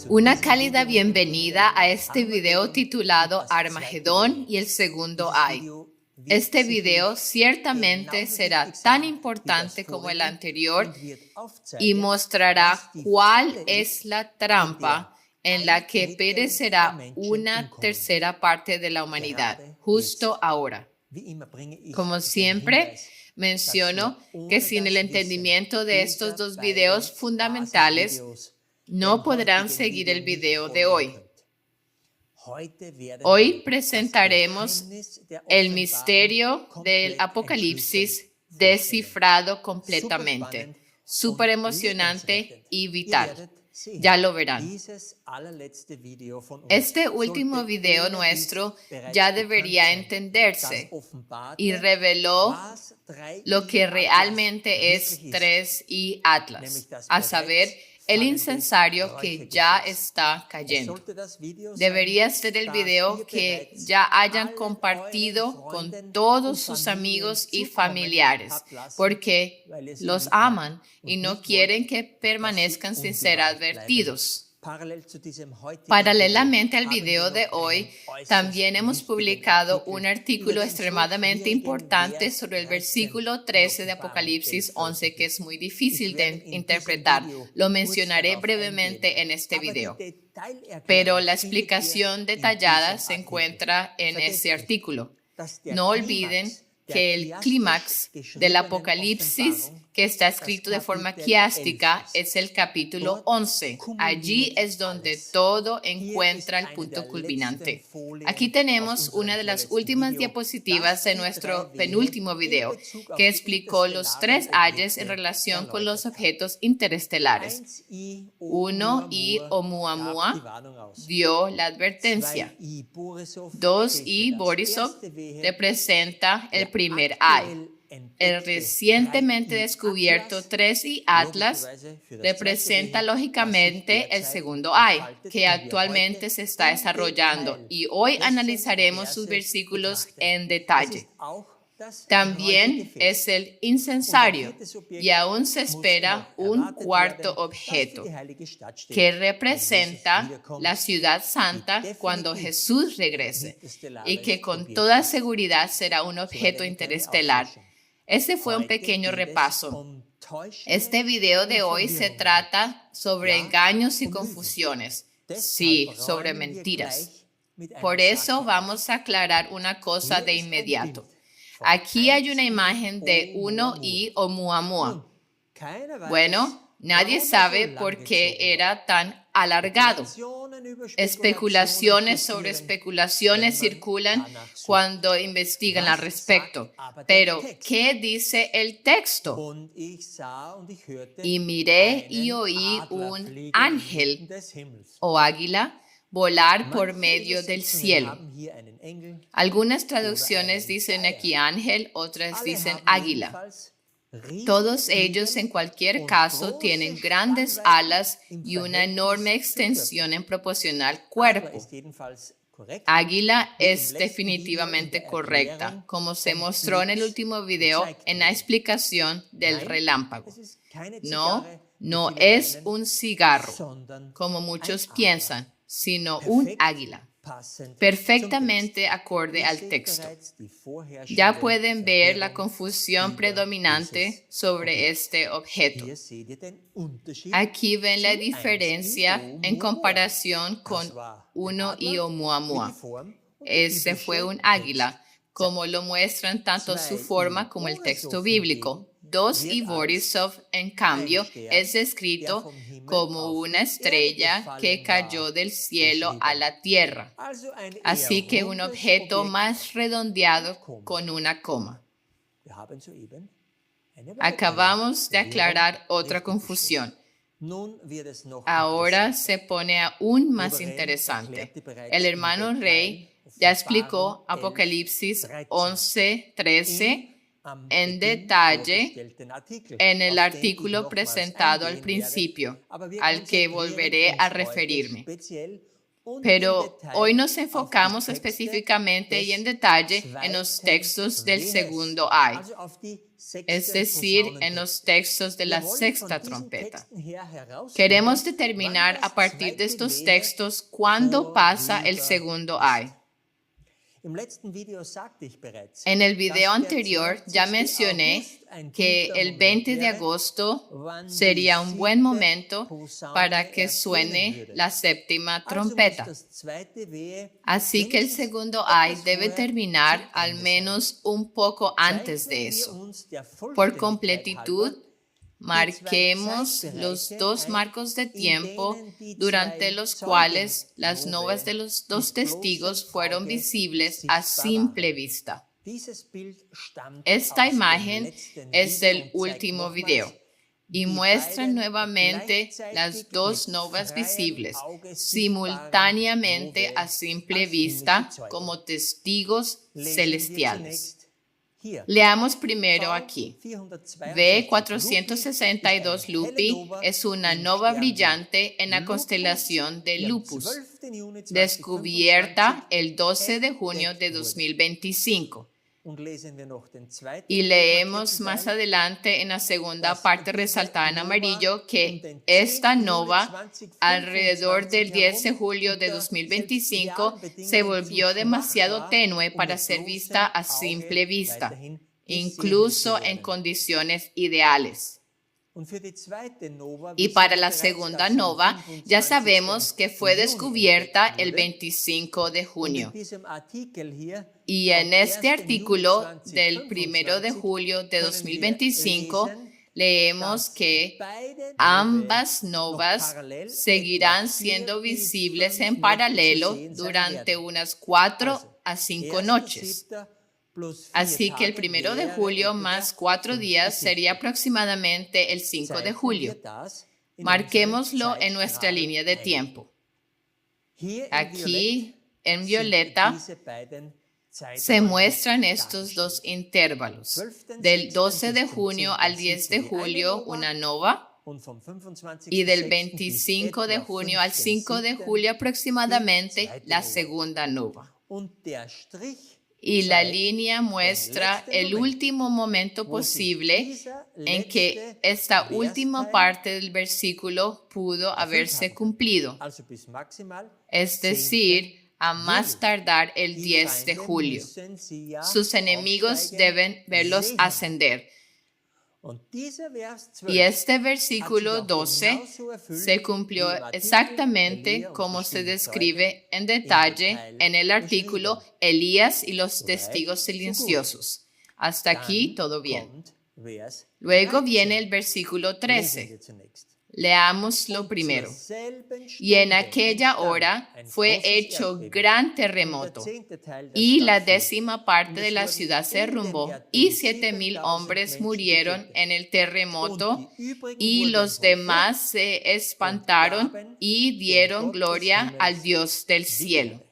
Una cálida bienvenida a este video titulado Armagedón y el segundo Ay. Este video ciertamente será tan importante como el anterior y mostrará cuál es la trampa en la que perecerá una tercera parte de la humanidad, justo ahora. Como siempre, menciono que sin el entendimiento de estos dos videos fundamentales, no podrán seguir el video de hoy. Hoy presentaremos el misterio del Apocalipsis descifrado completamente. Súper emocionante y vital. Ya lo verán. Este último video nuestro ya debería entenderse y reveló lo que realmente es 3i Atlas, a saber, el incensario que ya está cayendo. Debería ser el video que ya hayan compartido con todos sus amigos y familiares, porque los aman y no quieren que permanezcan sin ser advertidos. Paralelamente al video de hoy, también hemos publicado un artículo extremadamente importante sobre el versículo 13 de Apocalipsis 11, que es muy difícil de interpretar. Lo mencionaré brevemente en este video, pero la explicación detallada se encuentra en ese artículo. No olviden que el clímax del Apocalipsis, que está escrito de forma quiástica, es el capítulo 11. Allí es donde todo encuentra el punto culminante. Aquí tenemos una de las últimas diapositivas de nuestro penúltimo video, que explicó los 3 ayes en relación con los objetos interestelares. 1i Oumuamua dio la advertencia. 2i Borisov representa el primer ay. El recientemente descubierto 3i Atlas representa lógicamente el segundo ay, que actualmente se está desarrollando, y hoy analizaremos sus versículos en detalle. También es el incensario, y aún se espera un cuarto objeto que representa la ciudad santa cuando Jesús regrese y que con toda seguridad será un objeto interestelar. Este fue un pequeño repaso. Este video de hoy se trata sobre engaños y confusiones. Sí, sobre mentiras. Por eso vamos a aclarar una cosa de inmediato. Aquí hay una imagen de 1i Oumuamua. Bueno, nadie sabe por qué era tan alargado. Especulaciones sobre especulaciones circulan cuando investigan al respecto. Pero, ¿qué dice el texto? Y miré y oí un ángel o águila volar por medio del cielo. Algunas traducciones dicen aquí ángel, otras dicen águila. Todos ellos en cualquier caso tienen grandes alas y una enorme extensión en proporcional cuerpo. Águila es definitivamente correcta, como se mostró en el último video en la explicación del relámpago. No es un cigarro, como muchos piensan, sino un águila. Perfectamente acorde al texto. Ya pueden ver la confusión predominante sobre este objeto. Aquí ven la diferencia en comparación con 1i Oumuamua. Ese fue un águila, como lo muestran tanto su forma como el texto bíblico. 2i Borisov, en cambio, es descrito como una estrella que cayó del cielo a la tierra, así que un objeto más redondeado con una coma. Acabamos de aclarar otra confusión. Ahora se pone aún más interesante. El hermano Rey ya explicó Apocalipsis 11:13 en detalle en el artículo presentado al principio, al que volveré a referirme. Pero hoy nos enfocamos específicamente y en detalle en los textos del segundo ay, es decir, en los textos de la sexta trompeta. Queremos determinar a partir de estos textos cuándo pasa el segundo ay. En el video anterior ya mencioné que el 20 de agosto sería un buen momento para que suene la séptima trompeta. Así que el segundo ay debe terminar al menos un poco antes de eso. Por completitud, marquemos los dos marcos de tiempo durante los cuales las novas de los dos testigos fueron visibles a simple vista. Esta imagen es del último video y muestra nuevamente las dos novas visibles simultáneamente a simple vista como testigos celestiales. Leamos primero aquí. V462 Lupi es una nova brillante en la constelación de Lupus, descubierta el 12 de junio de 2025. Y leemos más adelante en la segunda parte resaltada en amarillo que esta nova, alrededor del 10 de julio de 2025, se volvió demasiado tenue para ser vista a simple vista, incluso en condiciones ideales. Y para la segunda nova, ya sabemos que fue descubierta el 25 de junio. Y en este artículo del 1 de julio de 2025, leemos que ambas novas seguirán siendo visibles en paralelo durante unas 4 a 5 noches. Así que el 1 de julio más 4 días sería aproximadamente el 5 de julio. Marquémoslo en nuestra línea de tiempo. Aquí, en violeta, se muestran estos dos intervalos. Del 12 de junio al 10 de julio, una nova, y del 25 de junio al 5 de julio aproximadamente, la segunda nova. Y la línea muestra el último momento posible en que esta última parte del versículo pudo haberse cumplido, es decir, a más tardar el 10 de julio. Sus enemigos deben verlos ascender. Y este versículo 12 se cumplió exactamente como se describe en detalle en el artículo Elías y los testigos silenciosos. Hasta aquí todo bien. Luego viene el versículo 13. Leámoslo primero. Y en aquella hora fue hecho gran terremoto, y la 10ª parte de la ciudad se derrumbó, y 7,000 hombres murieron en el terremoto, y los demás se espantaron y dieron gloria al Dios del cielo.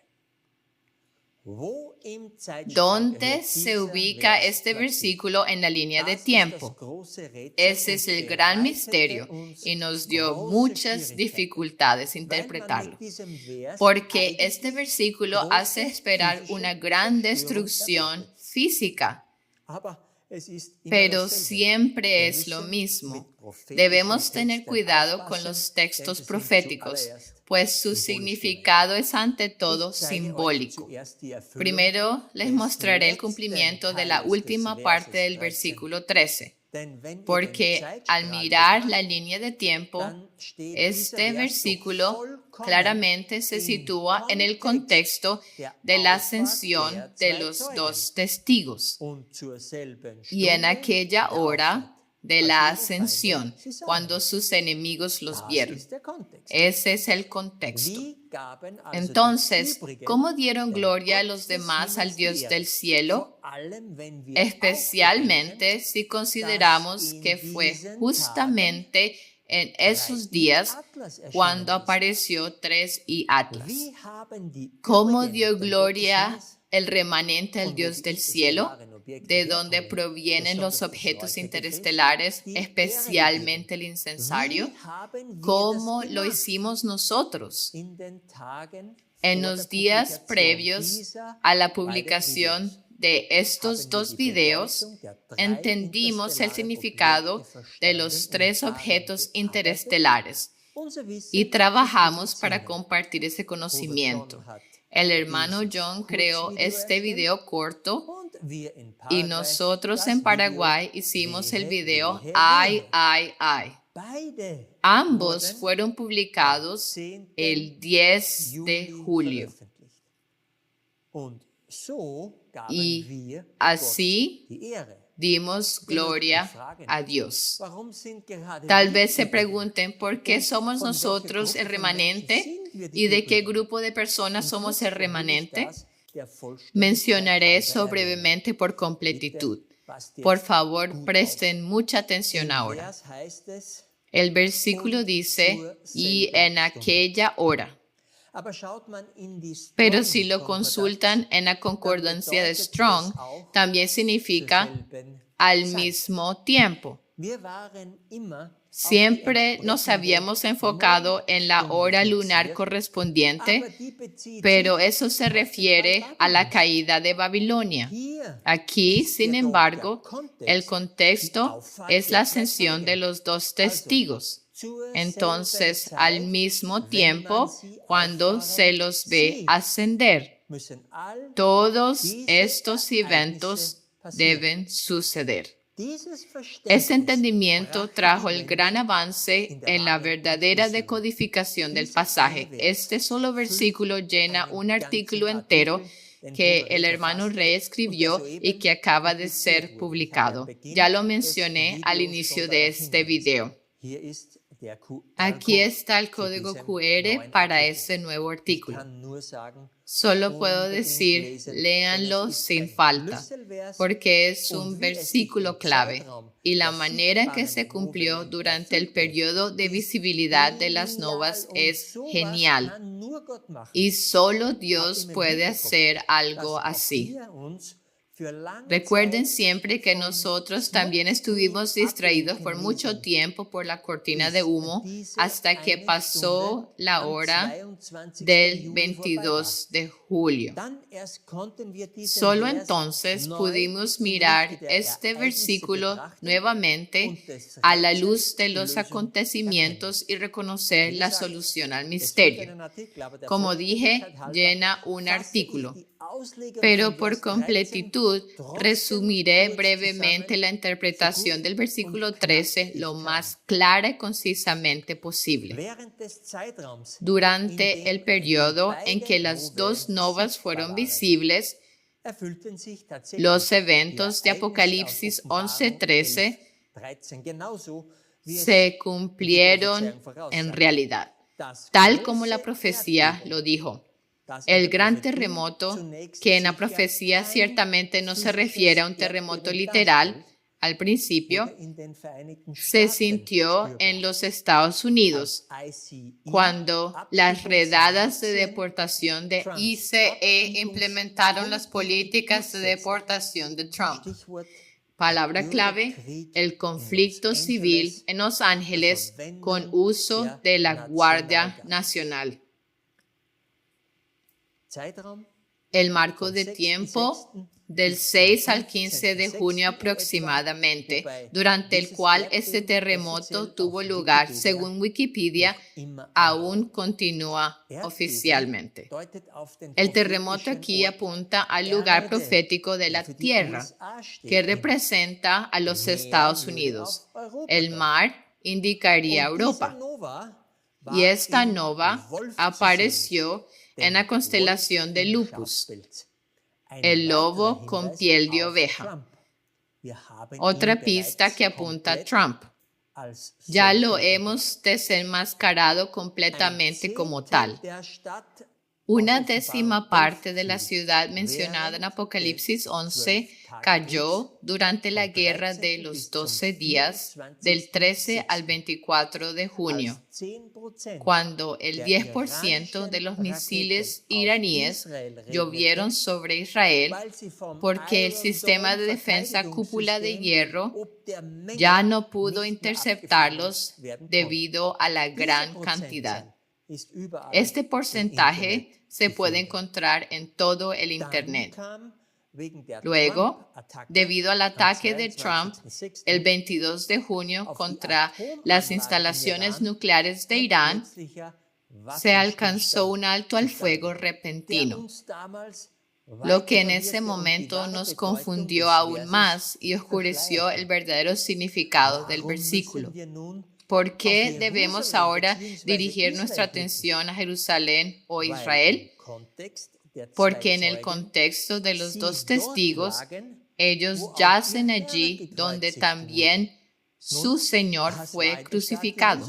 ¿Dónde se ubica este versículo en la línea de tiempo? Ese es el gran misterio y nos dio muchas dificultades interpretarlo, porque este versículo hace esperar una gran destrucción física. Pero siempre es lo mismo. Debemos tener cuidado con los textos proféticos, pues su significado es ante todo simbólico. Primero les mostraré el cumplimiento de la última parte del versículo 13, porque al mirar la línea de tiempo, este versículo claramente se sitúa en el contexto de la ascensión de los dos testigos y en aquella hora de la ascensión, cuando sus enemigos los vieron. Ese es el contexto. Entonces, ¿cómo dieron gloria a los demás al Dios del cielo? Especialmente si consideramos que fue justamente en esos días cuando apareció 3 y Atlas. ¿Cómo dio gloria el remanente al Dios del cielo? ¿De dónde provienen los objetos interestelares, especialmente el incensario? ¿Cómo lo hicimos nosotros? En los días previos a la publicación de estos dos videos, entendimos el significado de los 3 objetos interestelares y trabajamos para compartir ese conocimiento. El hermano John creó este video corto y nosotros en Paraguay hicimos el video Ay, ay, ay. Ambos fueron publicados el 10 de julio. Y así dimos gloria a Dios. Tal vez se pregunten por qué somos nosotros el remanente y de qué grupo de personas somos el remanente. Mencionaré eso brevemente por completitud. Por favor, presten mucha atención ahora. El versículo dice, y en aquella hora. Pero si lo consultan en la concordancia de Strong, también significa al mismo tiempo. Siempre nos habíamos enfocado en la hora lunar correspondiente, pero eso se refiere a la caída de Babilonia. Aquí, sin embargo, el contexto es la ascensión de los 2 testigos. Entonces, al mismo tiempo, cuando se los ve ascender, todos estos eventos deben suceder. Este entendimiento trajo el gran avance en la verdadera decodificación del pasaje. Este solo versículo llena un artículo entero que el hermano Rey escribió y que acaba de ser publicado. Ya lo mencioné al inicio de este video. Aquí está el código QR para este nuevo artículo. Solo puedo decir, léanlo sin falta, porque es un versículo clave y la manera en que se cumplió durante el periodo de visibilidad de las novas es genial. Y solo Dios puede hacer algo así. Recuerden siempre que nosotros también estuvimos distraídos por mucho tiempo por la cortina de humo hasta que pasó la hora del 22 de julio. Solo entonces pudimos mirar este versículo nuevamente a la luz de los acontecimientos y reconocer la solución al misterio. Como dije, llena un artículo. Pero por completitud, resumiré brevemente la interpretación del versículo 13 lo más clara y concisamente posible. Durante el periodo en que las 2 novas fueron visibles, los eventos de Apocalipsis 11:13 se cumplieron en realidad, tal como la profecía lo dijo. El gran terremoto, que en la profecía ciertamente no se refiere a un terremoto literal, al principio, se sintió en los Estados Unidos cuando las redadas de deportación de ICE implementaron las políticas de deportación de Trump. Palabra clave, el conflicto civil en Los Ángeles con uso de la Guardia Nacional. El marco de tiempo del 6 al 15 de junio aproximadamente, durante el cual este terremoto tuvo lugar, según Wikipedia, aún continúa oficialmente. El terremoto aquí apunta al lugar profético de la Tierra, que representa a los Estados Unidos. El mar indicaría Europa. Y esta nova apareció en la constelación de Lupus, el lobo con piel de oveja. Otra pista que apunta a Trump. Ya lo hemos desenmascarado completamente como tal. Una 10ª parte de la ciudad mencionada en Apocalipsis 11 cayó durante la guerra de los 12 días del 13 al 24 de junio, cuando el 10% de los misiles iraníes llovieron sobre Israel porque el sistema de defensa cúpula de hierro ya no pudo interceptarlos debido a la gran cantidad. Este porcentaje se puede encontrar en todo el Internet. Luego, debido al ataque de Trump el 22 de junio contra las instalaciones nucleares de Irán, se alcanzó un alto al fuego repentino, lo que en ese momento nos confundió aún más y oscureció el verdadero significado del versículo. ¿Por qué debemos ahora dirigir nuestra atención a Jerusalén o Israel? Porque en el contexto de los dos testigos, ellos yacen allí donde también su Señor fue crucificado.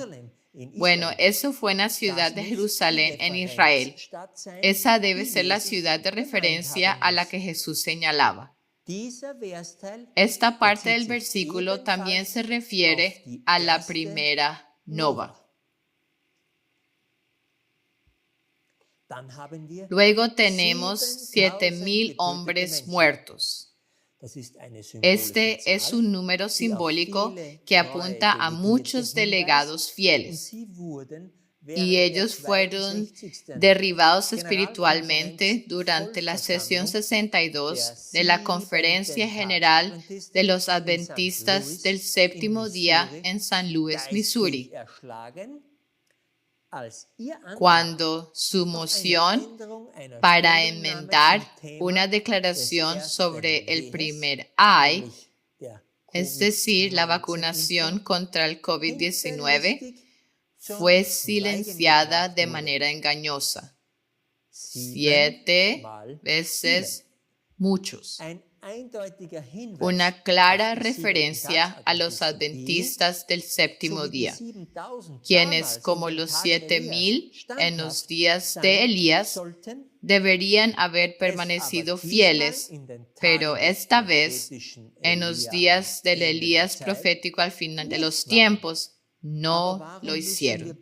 Bueno, eso fue en la ciudad de Jerusalén, en Israel. Esa debe ser la ciudad de referencia a la que Jesús señalaba. Esta parte del versículo también se refiere a la primera nova. Luego tenemos 7,000 hombres muertos. Este es un número simbólico que apunta a muchos delegados fieles. Y ellos fueron derribados espiritualmente durante la sesión 62 de la Conferencia General de los Adventistas del Séptimo Día en San Luis, Missouri, cuando su moción para enmendar una declaración sobre el primer ay, es decir, la vacunación contra el COVID-19, fue silenciada de manera engañosa. 7 veces muchos. Una clara referencia a los adventistas del séptimo día, quienes, como los 7,000 en los días de Elías, deberían haber permanecido fieles, pero esta vez, en los días del Elías profético al final de los tiempos, no lo hicieron.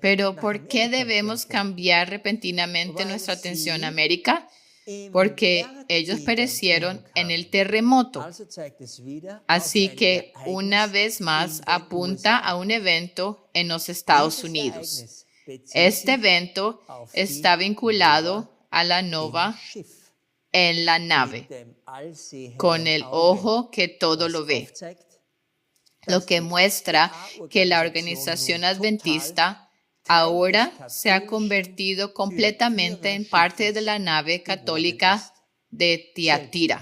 Pero ¿por qué debemos cambiar repentinamente nuestra atención a América? Porque ellos perecieron en el terremoto. Así que una vez más apunta a un evento en los Estados Unidos. Este evento está vinculado a la nova en la nave, con el ojo que todo lo ve, lo que muestra que la organización adventista ahora se ha convertido completamente en parte de la nave católica de Tiatira.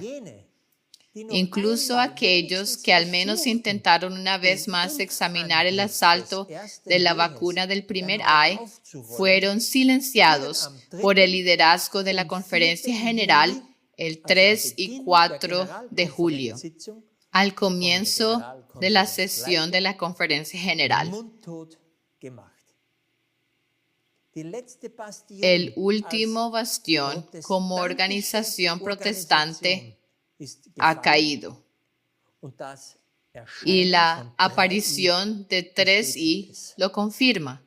Incluso aquellos que al menos intentaron una vez más examinar el asalto de la vacuna del primer ay fueron silenciados por el liderazgo de la Conferencia General el 3 y 4 de julio, al comienzo de la sesión de la Conferencia General. El último bastión como organización protestante ha caído. Y la aparición de 3i lo confirma.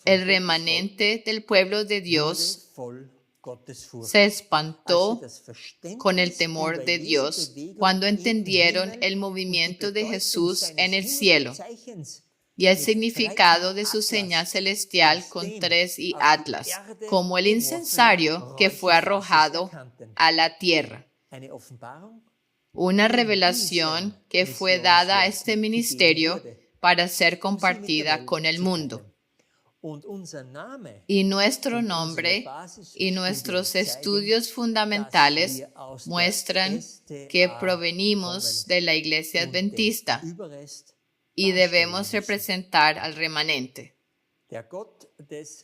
El remanente del pueblo de Dios se espantó con el temor de Dios cuando entendieron el movimiento de Jesús en el cielo y el significado de su señal celestial con 3i Atlas, como el incensario que fue arrojado a la tierra. Una revelación que fue dada a este ministerio para ser compartida con el mundo. Y nuestro nombre y nuestros estudios fundamentales muestran que provenimos de la Iglesia Adventista y debemos representar al remanente.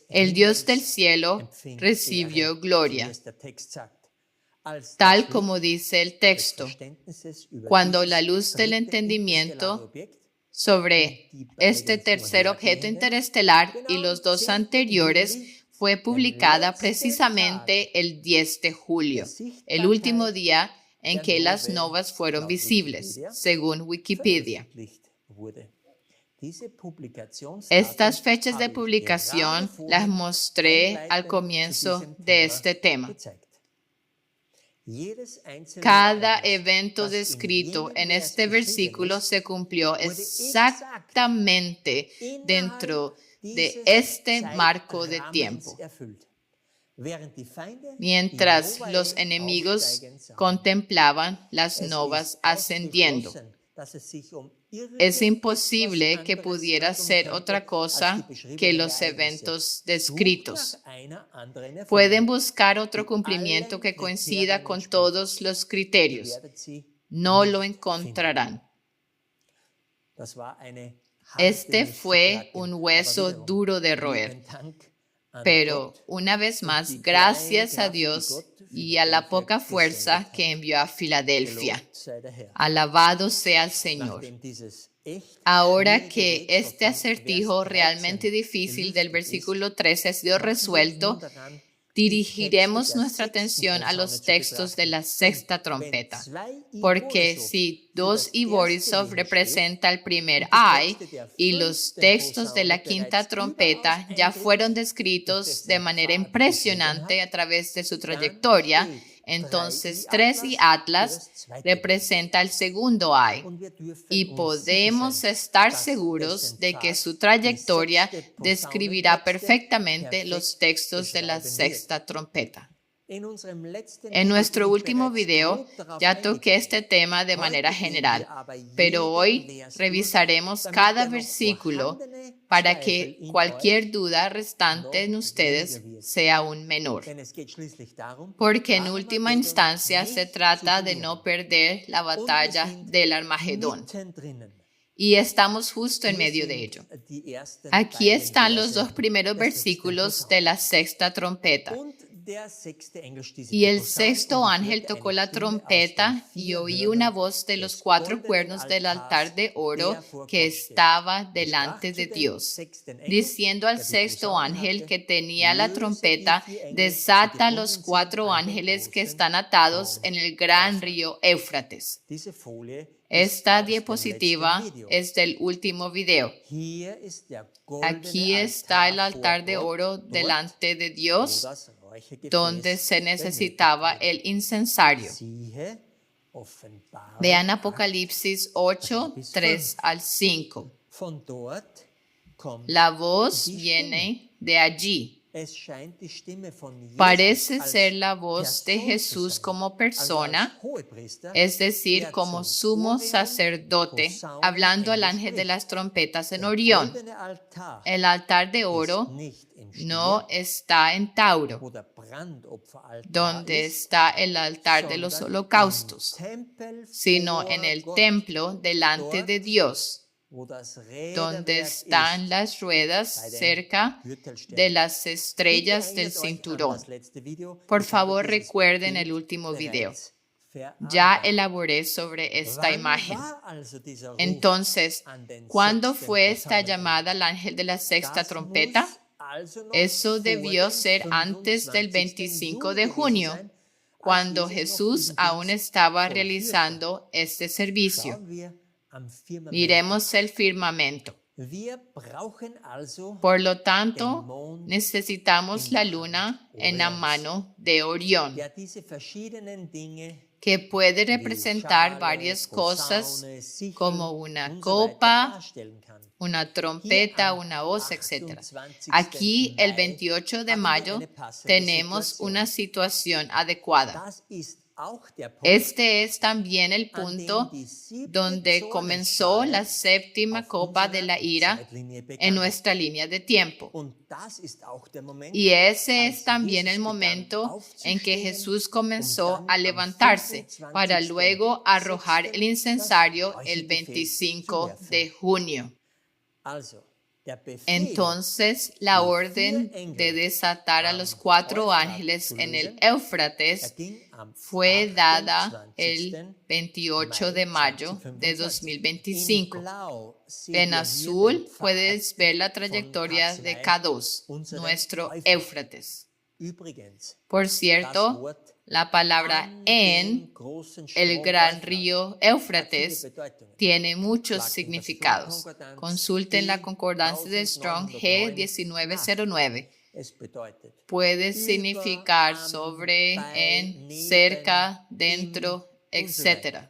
El Dios del cielo recibió gloria, tal como dice el texto, cuando la luz del entendimiento sobre este tercer objeto interestelar y los dos anteriores fue publicada precisamente el 10 de julio, el último día en que las novas fueron visibles, según Wikipedia. Estas fechas de publicación las mostré al comienzo de este tema. Cada evento descrito en este versículo se cumplió exactamente dentro de este marco de tiempo. Mientras los enemigos contemplaban las novas ascendiendo. Es imposible que pudiera ser otra cosa que los eventos descritos. Pueden buscar otro cumplimiento que coincida con todos los criterios. No lo encontrarán. Este fue un hueso duro de roer. Pero una vez más, gracias a Dios y a la poca fuerza que envió a Filadelfia. Alabado sea el Señor. Ahora que este acertijo realmente difícil del versículo 13 ha sido resuelto, dirigiremos nuestra atención a los textos de la sexta trompeta, porque si 2 y Borisov representa el primer ay y los textos de la quinta trompeta ya fueron descritos de manera impresionante a través de su trayectoria, entonces 3 y Atlas representa el segundo ay y podemos estar seguros de que su trayectoria describirá perfectamente los textos de la sexta trompeta. En nuestro último video ya toqué este tema de manera general, pero hoy revisaremos cada versículo para que cualquier duda restante en ustedes sea aún menor. Porque en última instancia se trata de no perder la batalla del Armagedón. Y estamos justo en medio de ello. Aquí están los 2 primeros versículos de la sexta trompeta. Y el sexto ángel tocó la trompeta y oí una voz de los 4 cuernos del altar de oro que estaba delante de Dios, diciendo al sexto ángel que tenía la trompeta, desata los 4 ángeles que están atados en el gran río Éufrates. Esta diapositiva es del último video. Aquí está el altar de oro delante de Dios, donde se necesitaba el incensario. Vean Apocalipsis 8, 3 al 5. La voz viene de allí. Parece ser la voz de Jesús como persona, es decir, como sumo sacerdote, hablando al ángel de las trompetas en Orión. El altar de oro no está en Tauro, donde está el altar de los holocaustos, sino en el templo delante de Dios, donde están las ruedas cerca de las estrellas del cinturón. Por favor, recuerden el último video. Ya elaboré sobre esta imagen. Entonces, ¿cuándo fue esta llamada al ángel de la sexta trompeta? Eso debió ser antes del 25 de junio, cuando Jesús aún estaba realizando este servicio. Miremos el firmamento. Por lo tanto, necesitamos la luna en la mano de Orión, que puede representar varias cosas como una copa, una trompeta, una hoz, etc. Aquí, el 28 de mayo, tenemos una situación adecuada. Este es también el punto donde comenzó la séptima copa de la ira en nuestra línea de tiempo. Y ese es también el momento en que Jesús comenzó a levantarse para luego arrojar el incensario el 25 de junio. Entonces, la orden de desatar a los 4 ángeles en el Éufrates fue dada el 28 de mayo de 2025. En azul puedes ver la trayectoria de K2, nuestro Éufrates. Por cierto, la palabra en el gran río Éufrates tiene muchos significados. Consulten la concordancia de Strong G1909. puede significar sobre, en, cerca, dentro, etc.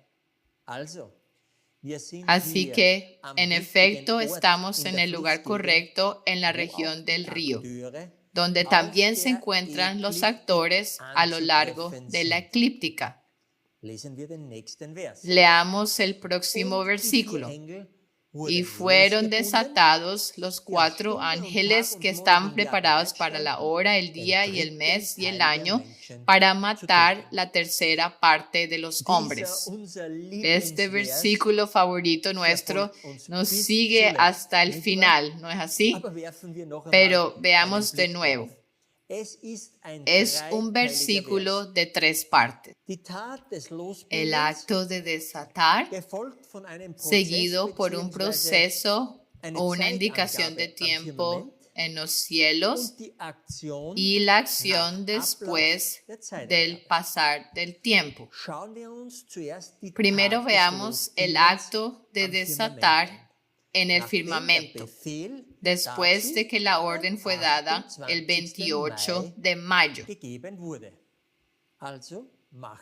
Así que, en efecto, estamos en el lugar correcto en la región del río, donde también se encuentran los actores a lo largo de la eclíptica. Leamos el próximo versículo. Y fueron desatados los 4 ángeles que estaban preparados para la hora, el día y el mes y el año para matar la tercera parte de los hombres. Este versículo favorito nuestro nos sigue hasta el final, ¿no es así? Pero veamos de nuevo. Es un versículo de 3 partes. El acto de desatar, seguido por un proceso o una indicación de tiempo en los cielos y la acción después del pasar del tiempo. Primero veamos el acto de desatar en el firmamento, después de que la orden fue dada el 28 de mayo.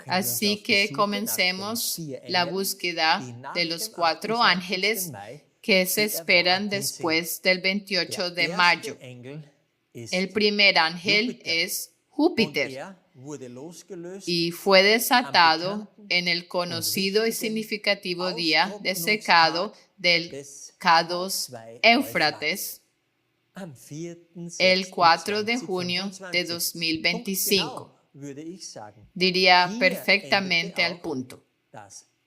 Así que comencemos la búsqueda de los 4 ángeles que se esperan después del 28 de mayo. El primer ángel es Júpiter y fue desatado en el conocido y significativo día de secado del K2 Éufrates el 4 de junio de 2025. Diría perfectamente al punto.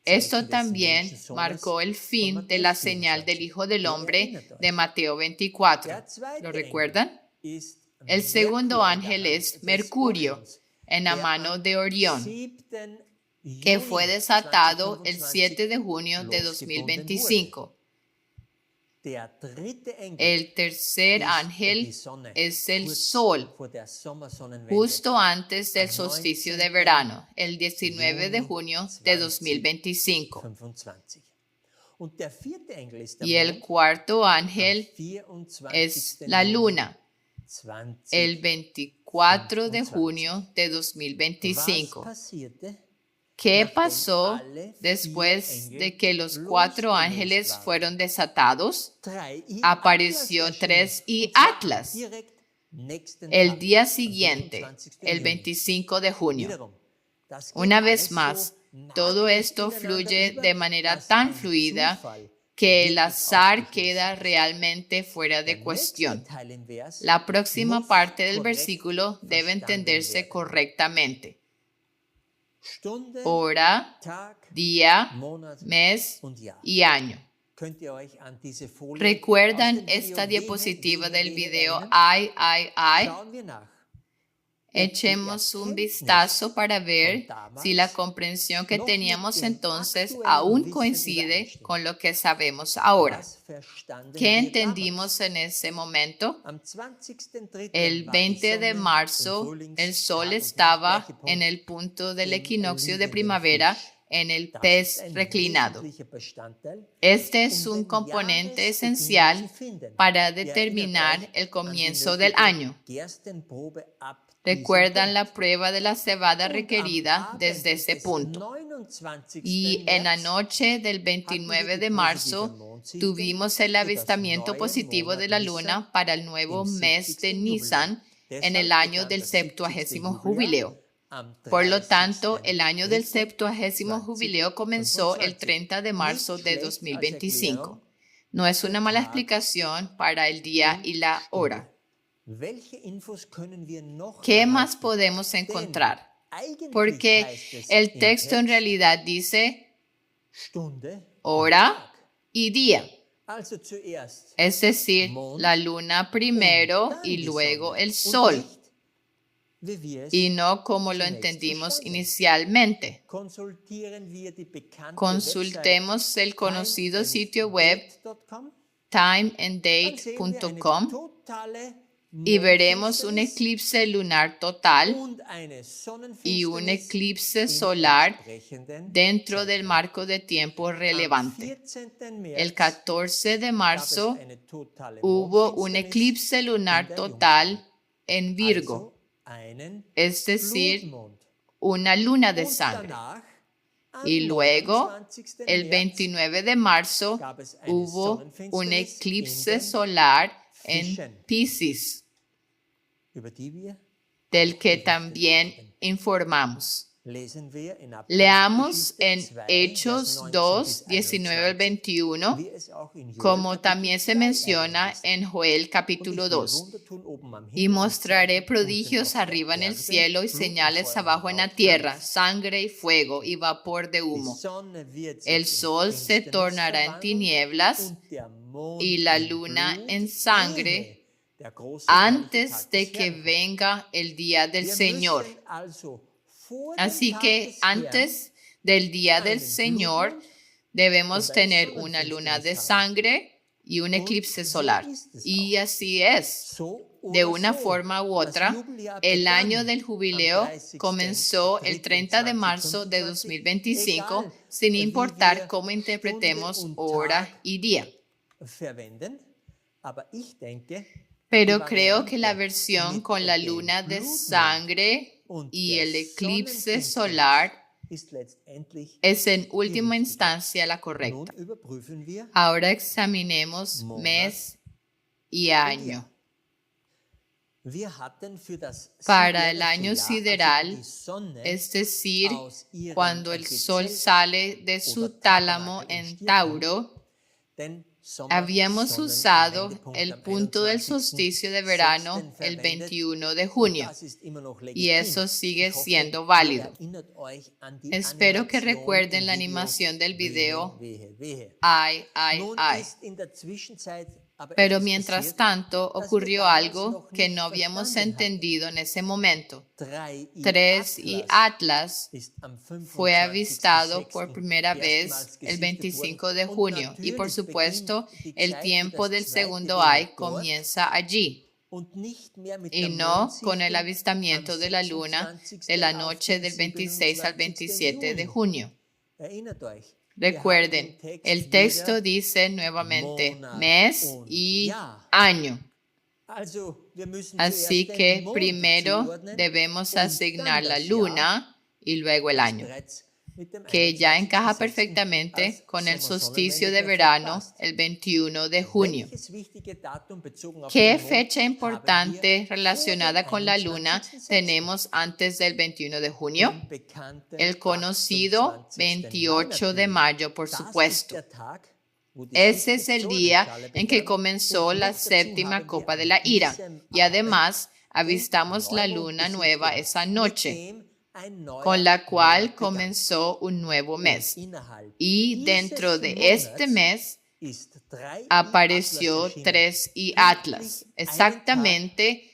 Esto también marcó el fin de la señal del Hijo del Hombre de Mateo 24. ¿Lo recuerdan? El segundo ángel es Mercurio, en la mano de Orión, que fue desatado el 7 de junio de 2025. El tercer ángel es el Sol, justo antes del solsticio de verano, el 19 de junio de 2025. Y el cuarto ángel es la Luna, el 24 de junio de 2025. ¿Qué pasó después de que los 4 ángeles fueron desatados? Apareció 3 y Atlas el día siguiente, el 25 de junio. Una vez más, todo esto fluye de manera tan fluida que el azar queda realmente fuera de cuestión. La próxima parte del versículo debe entenderse correctamente. Hora, día, mes y año. ¿Recuerdan esta diapositiva del video Ay? Echemos un vistazo para ver si la comprensión que teníamos entonces aún coincide con lo que sabemos ahora. ¿Qué entendimos en ese momento? El 20 de marzo, el Sol estaba en el punto del equinoccio de primavera en el pez reclinado. Este es un componente esencial para determinar el comienzo del año. Recuerdan la prueba de la cebada requerida desde ese punto. Y en la noche del 29 de marzo tuvimos el avistamiento positivo de la luna para el nuevo mes de Nisan en el año del 70º jubileo. Por lo tanto, el año del 70º jubileo comenzó el 30 de marzo de 2025. No es una mala explicación para el día y la hora. ¿Qué más podemos encontrar? Porque el texto en realidad dice hora y día. Es decir, la luna primero y luego el sol. Y no como lo entendimos inicialmente. Consultemos el conocido sitio web timeanddate.com y veremos un eclipse lunar total y un eclipse solar dentro del marco de tiempo relevante. El 14 de marzo hubo un eclipse lunar total en Virgo, es decir, una luna de sangre. Y luego, el 29 de marzo, hubo un eclipse solar en Piscis, del que también informamos. Leamos en Hechos 2, 19 al 21, como también se menciona en Joel capítulo 2. Y mostraré prodigios arriba en el cielo y señales abajo en la tierra, sangre y fuego y vapor de humo. El sol se tornará en tinieblas y la luna en sangre antes de que venga el día del Señor. Así que antes del día del Señor debemos tener una luna de sangre y un eclipse solar. Y así es. De una forma u otra, el año del jubileo comenzó el 30 de marzo de 2025, sin importar cómo interpretemos hora y día. Pero creo que la versión con la luna de sangre y el eclipse solar es en última instancia la correcta. Ahora examinemos mes y año. Para el año sideral, es decir, cuando el sol sale de su tálamo en Tauro, habíamos usado el punto del solsticio de verano el 21 de junio y eso sigue siendo válido. Espero que recuerden la animación del video Ay, ay, ay. Pero mientras tanto ocurrió algo que no habíamos entendido en ese momento. 3 y Atlas fue avistado por primera vez el 25 de junio y por supuesto el tiempo del segundo Ay comienza allí y no con el avistamiento de la luna de la noche del 26 al 27 de junio. Recuerden, el texto dice nuevamente mes y año. Así que primero debemos asignar la luna y luego el año, que ya encaja perfectamente con el solsticio de verano el 21 de junio. ¿Qué fecha importante relacionada con la luna tenemos antes del 21 de junio? El conocido 28 de mayo, por supuesto. Ese es el día en que comenzó la séptima copa de la ira y además avistamos la luna nueva esa noche, con la cual comenzó un nuevo mes. Y dentro de este mes apareció 3 y Atlas, exactamente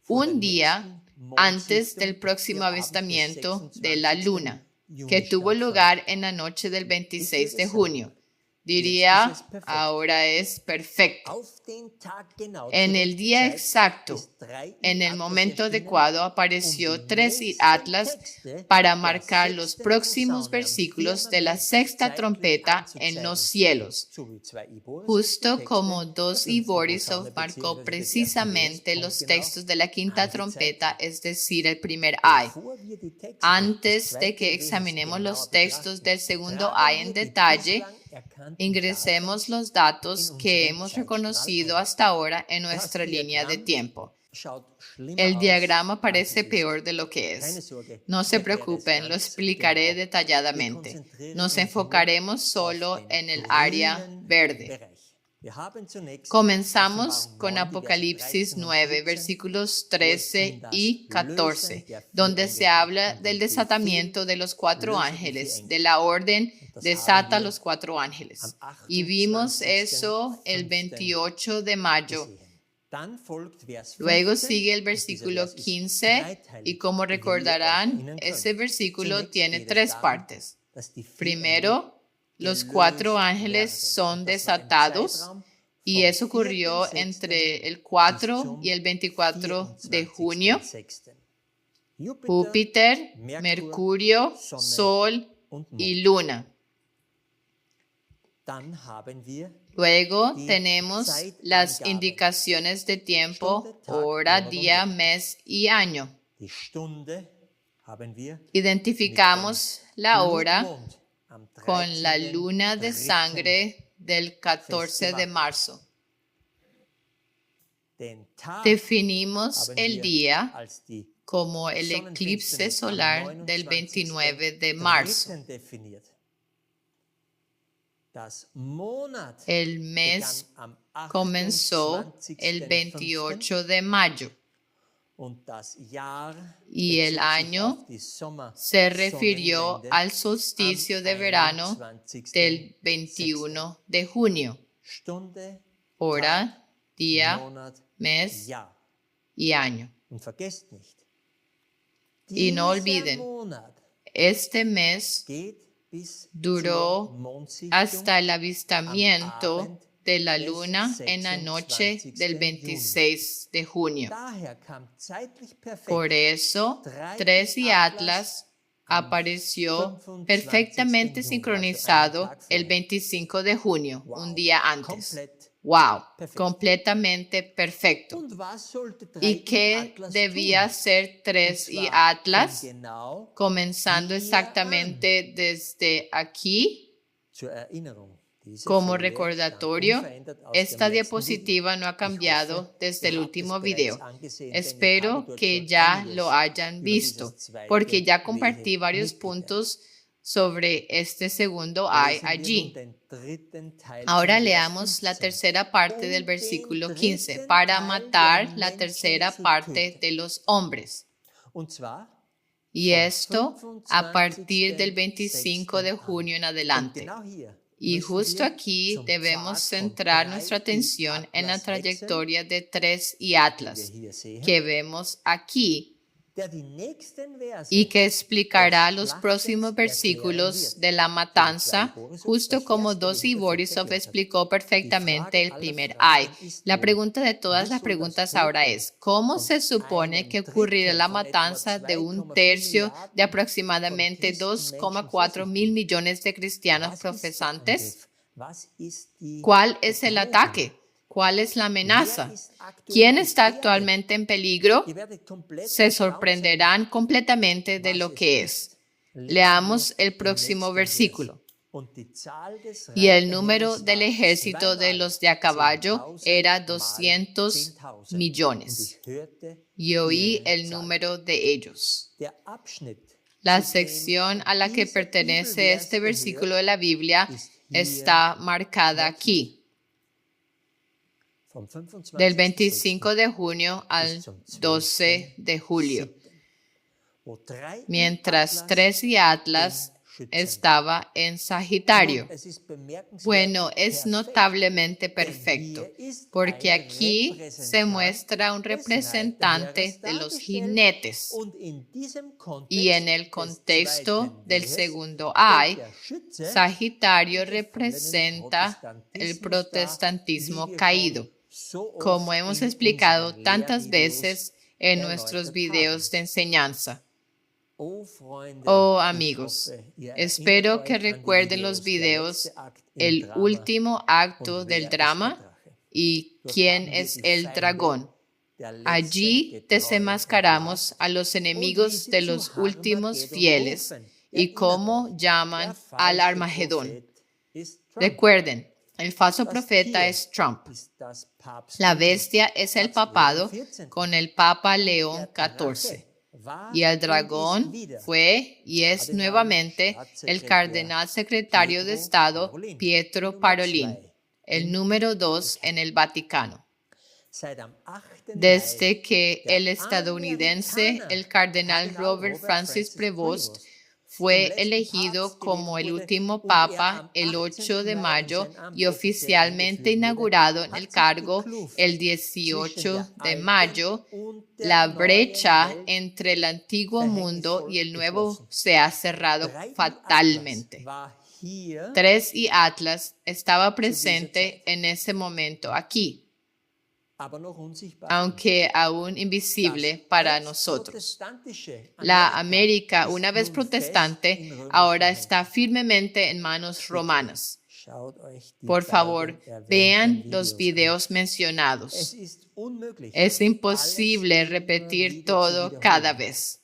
un día antes del próximo avistamiento de la luna, que tuvo lugar en la noche del 26 de junio. Diría, ahora es perfecto. En el día exacto, en el momento adecuado, apareció 3 y Atlas para marcar los próximos versículos de la sexta trompeta en los cielos, justo como 2 y Borisov marcó precisamente los textos de la quinta trompeta, es decir, el primer Ay. Antes de que examinemos los textos del segundo Ay en detalle, ingresemos los datos que hemos reconocido hasta ahora en nuestra línea de tiempo. El diagrama parece peor de lo que es. No se preocupen, lo explicaré detalladamente. Nos enfocaremos solo en el área verde. Comenzamos con Apocalipsis 9, versículos 13 y 14, donde se habla del desatamiento de los 4 ángeles, de la orden desata los 4 ángeles. Y vimos eso el 28 de mayo. Luego sigue el versículo 15 y como recordarán, ese versículo tiene 3 partes. Primero, los 4 ángeles son desatados y eso ocurrió entre el 4 y el 24 de junio. Júpiter, Mercurio, Sol y Luna. Luego tenemos las indicaciones de tiempo, hora, día, mes y año. Identificamos la hora con la luna de sangre del 14 de marzo. Definimos el día como el eclipse solar del 29 de marzo. El mes comenzó el 28 de mayo y el año se refirió al solsticio de verano del 21 de junio. Hora, día, mes y año. Y no olviden, este mes duró hasta el avistamiento de la luna en la noche del 26 de junio. Por eso, 3 y Atlas apareció perfectamente sincronizado el 25 de junio, un día antes. ¡Wow! Completamente perfecto. ¿Y qué debía ser 3 y Atlas? Comenzando exactamente desde aquí. Como recordatorio, esta diapositiva no ha cambiado desde el último video. Espero que ya lo hayan visto, porque ya compartí varios puntos sobre este segundo ay allí. Ahora leamos la tercera parte del versículo 15, para matar la tercera parte de los hombres. Y esto a partir del 25 de junio en adelante. Y justo aquí debemos centrar nuestra atención en la trayectoria de 3 y Atlas, que vemos aquí, y que explicará los próximos versículos de la matanza, justo como Dossie Borisov explicó perfectamente el primer ay. La pregunta de todas las preguntas ahora es, ¿cómo se supone que ocurrirá la matanza de 1/3 de aproximadamente 2,4 mil millones de cristianos profesantes? ¿Cuál es el ataque? ¿Cuál es la amenaza? ¿Quién está actualmente en peligro? Se sorprenderán completamente de lo que es. Leamos el próximo versículo. Y el número del ejército de los de a caballo era 200 millones. Y oí el número de ellos. La sección a la que pertenece este versículo de la Biblia está marcada aquí. Del 25 de junio al 12 de julio. Mientras 3 y Atlas estaba en Sagitario. Bueno, es notablemente perfecto, porque aquí se muestra un representante de los jinetes. Y en el contexto del segundo ay, Sagitario representa el protestantismo caído, como hemos explicado tantas veces en nuestros videos de enseñanza. Oh amigos, espero que recuerden los videos El último acto del drama y ¿Quién es el dragón? Allí desenmascaramos a los enemigos de los últimos fieles y cómo llaman al Armagedón. Recuerden, el falso profeta es Trump. La bestia es el papado con el Papa León XIV. Y el dragón fue y es nuevamente el cardenal secretario de Estado Pietro Parolin, el número 2 en el Vaticano. Desde que el estadounidense, el cardenal Robert Francis Prevost, fue elegido como el último papa el 8 de mayo y oficialmente inaugurado en el cargo el 18 de mayo, la brecha entre el antiguo mundo y el nuevo se ha cerrado fatalmente. 3 y Atlas estaba presente en ese momento aquí, aunque aún invisible para nosotros. La América, una vez protestante, ahora está firmemente en manos romanas. Por favor, vean los videos mencionados. Es imposible repetir todo cada vez.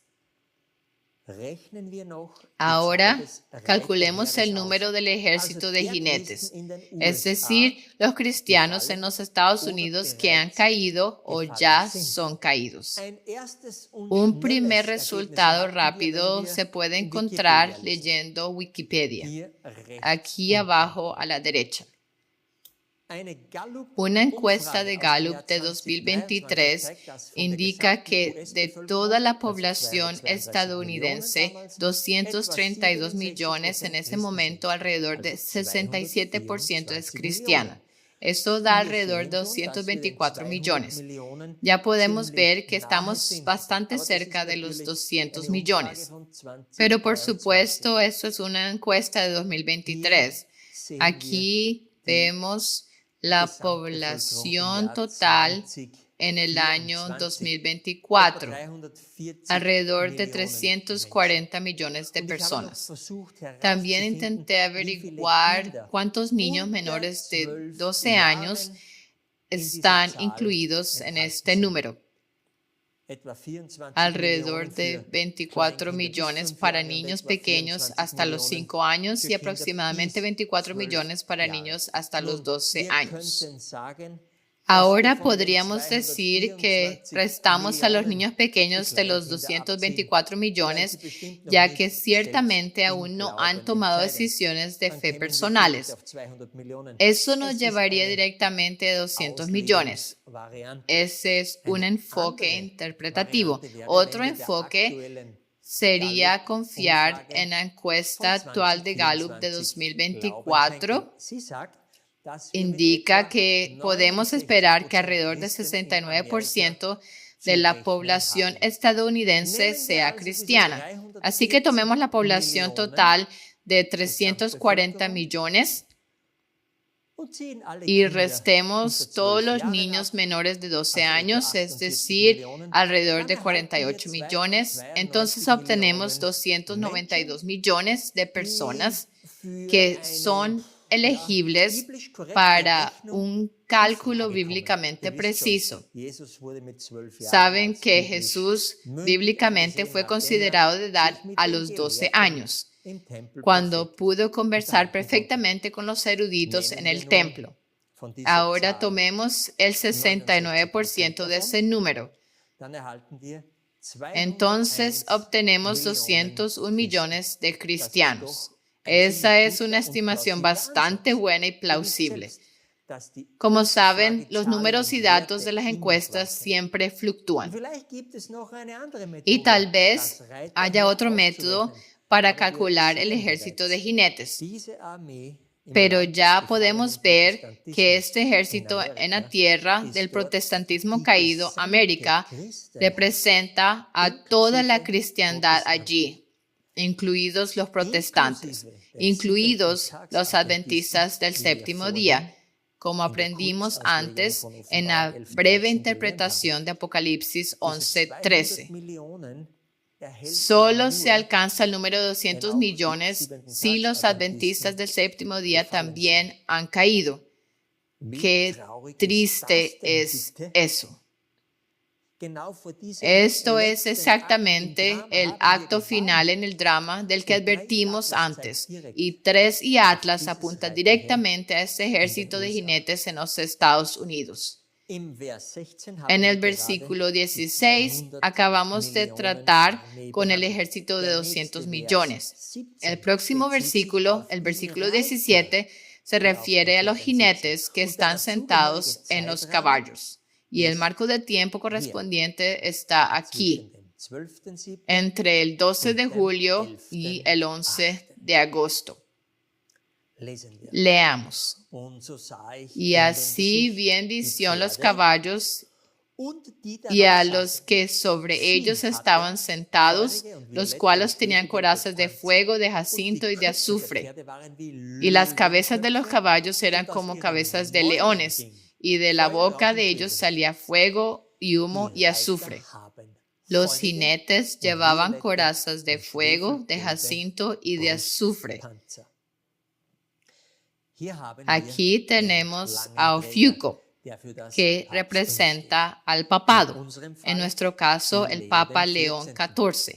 Ahora, calculemos el número del ejército de jinetes, es decir, los cristianos en los Estados Unidos que han caído o ya son caídos. Un primer resultado rápido se puede encontrar leyendo Wikipedia, aquí abajo a la derecha. Una encuesta de Gallup de 2023 indica que de toda la población estadounidense, 232 millones en ese momento, alrededor de 67% es cristiana. Esto da alrededor de 224 millones. Ya podemos ver que estamos bastante cerca de los 200 millones. Pero por supuesto, esto es una encuesta de 2023. Aquí vemos la población total en el año 2024, alrededor de 340 millones de personas. También intenté averiguar cuántos niños menores de 12 años están incluidos en este número. Alrededor de 24 millones para niños pequeños hasta los 5 años y aproximadamente 24 millones para niños hasta los 12 años. Ahora podríamos decir que restamos a los niños pequeños de los 224 millones, ya que ciertamente aún no han tomado decisiones de fe personales. Eso nos llevaría directamente a 200 millones. Ese es un enfoque interpretativo. Otro enfoque sería confiar en la encuesta actual de Gallup de 2024. Indica que podemos esperar que alrededor del 69% de la población estadounidense sea cristiana. Así que tomemos la población total de 340 millones y restemos todos los niños menores de 12 años, es decir, alrededor de 48 millones. Entonces obtenemos 292 millones de personas que son elegibles para un cálculo bíblicamente preciso. Saben que Jesús bíblicamente fue considerado de edad a los 12 años, cuando pudo conversar perfectamente con los eruditos en el templo. Ahora tomemos el 69% de ese número. Entonces obtenemos 201 millones de cristianos. Esa es una estimación bastante buena y plausible. Como saben, los números y datos de las encuestas siempre fluctúan. Y tal vez haya otro método para calcular el ejército de jinetes. Pero ya podemos ver que este ejército en la tierra del protestantismo caído, América, representa a toda la cristiandad allí, incluidos los protestantes, incluidos los adventistas del séptimo día, como aprendimos antes en la breve interpretación de Apocalipsis 11:13. Solo se alcanza el número de 200 millones si los adventistas del séptimo día también han caído. Qué triste es eso. Esto es exactamente el acto final en el drama del que advertimos antes, y 3 y Atlas apunta directamente a este ejército de jinetes en los Estados Unidos. En el versículo 16 acabamos de tratar con el ejército de 200 millones. El próximo versículo, el versículo 17, se refiere a los jinetes que están sentados en los caballos. Y el marco de tiempo correspondiente está aquí, entre el 12 de julio y el 11 de agosto. Leamos. Y así vi en visión los caballos y a los que sobre ellos estaban sentados, los cuales tenían corazas de fuego, de jacinto y de azufre. Y las cabezas de los caballos eran como cabezas de leones, y de la boca de ellos salía fuego y humo y azufre. Los jinetes llevaban corazas de fuego, de jacinto y de azufre. Aquí tenemos a Ofiuco, que representa al papado, en nuestro caso el Papa León XIV,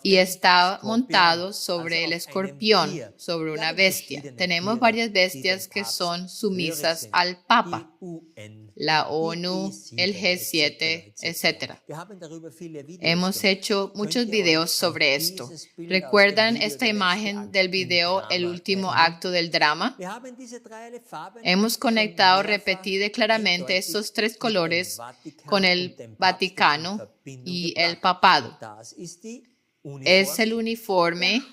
y está montado sobre el escorpión, sobre una bestia. Tenemos varias bestias que son sumisas al Papa, la ONU, el G7, etc. Hemos hecho muchos videos sobre esto. ¿Recuerdan esta imagen del video El último acto del drama? Hemos conectado repetida y claramente estos tres colores con el Vaticano y el papado. Es el uniforme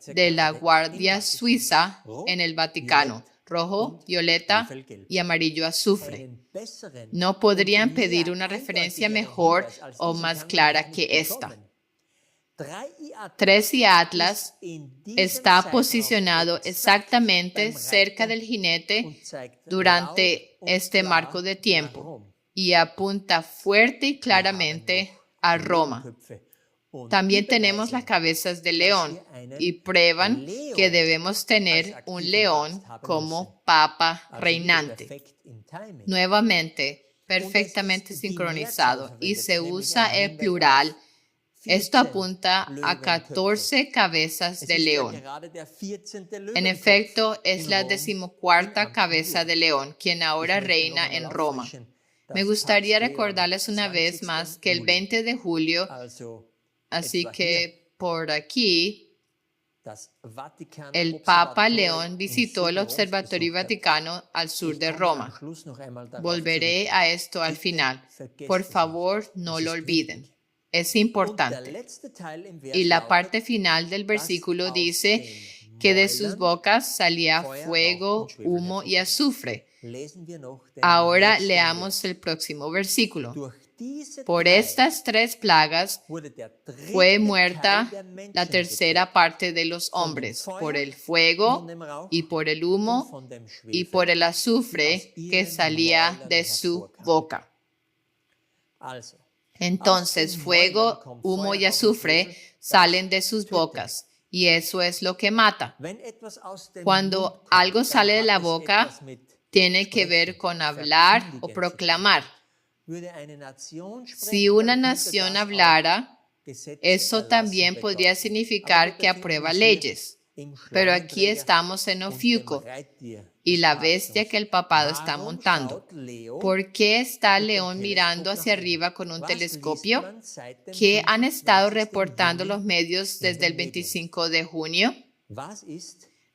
de la Guardia Suiza en el Vaticano: rojo, violeta y amarillo azufre. No podrían pedir una referencia mejor o más clara que esta. 3i Atlas está posicionado exactamente cerca del jinete durante este marco de tiempo y apunta fuerte y claramente a Roma. También tenemos las cabezas de león y prueban que debemos tener un león como papa reinante. Nuevamente, perfectamente sincronizado, y se usa el plural. Esto apunta a 14 cabezas de león. En efecto, es la 14ª cabeza de león, quien ahora reina en Roma. Me gustaría recordarles una vez más que el 20 de julio, así que por aquí, el Papa León visitó el Observatorio Vaticano al sur de Roma. Volveré a esto al final. Por favor, no lo olviden. Es importante. Y la parte final del versículo dice que de sus bocas salía fuego, humo y azufre. Ahora leamos el próximo versículo. Por estas 3 plagas fue muerta la tercera parte de los hombres, por el fuego y por el humo y por el azufre que salía de su boca. Entonces, fuego, humo y azufre salen de sus bocas, y eso es lo que mata. Cuando algo sale de la boca, tiene que ver con hablar o proclamar. Si una nación hablara, eso también podría significar que aprueba leyes. Pero aquí estamos en Ofiuco y la bestia que el papado está montando. ¿Por qué está el león mirando hacia arriba con un telescopio? ¿Qué han estado reportando los medios desde el 25 de junio?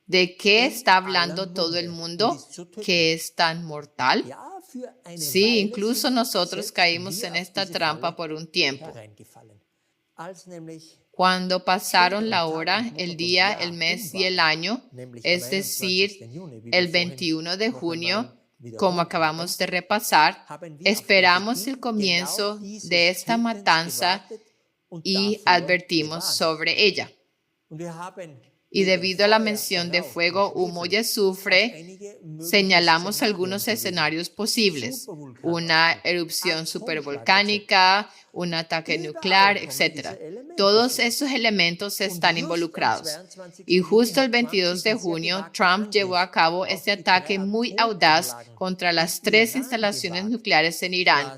¿De qué está hablando todo el mundo? ¿Que es tan mortal? Sí, incluso nosotros caímos en esta trampa por un tiempo. Cuando pasaron la hora, el día, el mes y el año, es decir, el 21 de junio, como acabamos de repasar, esperamos el comienzo de esta matanza y advertimos sobre ella. Y debido a la mención de fuego, humo y azufre, señalamos algunos escenarios posibles: una erupción supervolcánica, un ataque nuclear, etc. Todos estos elementos están involucrados. Y justo el 22 de junio, Trump llevó a cabo este ataque muy audaz contra las 3 instalaciones nucleares en Irán,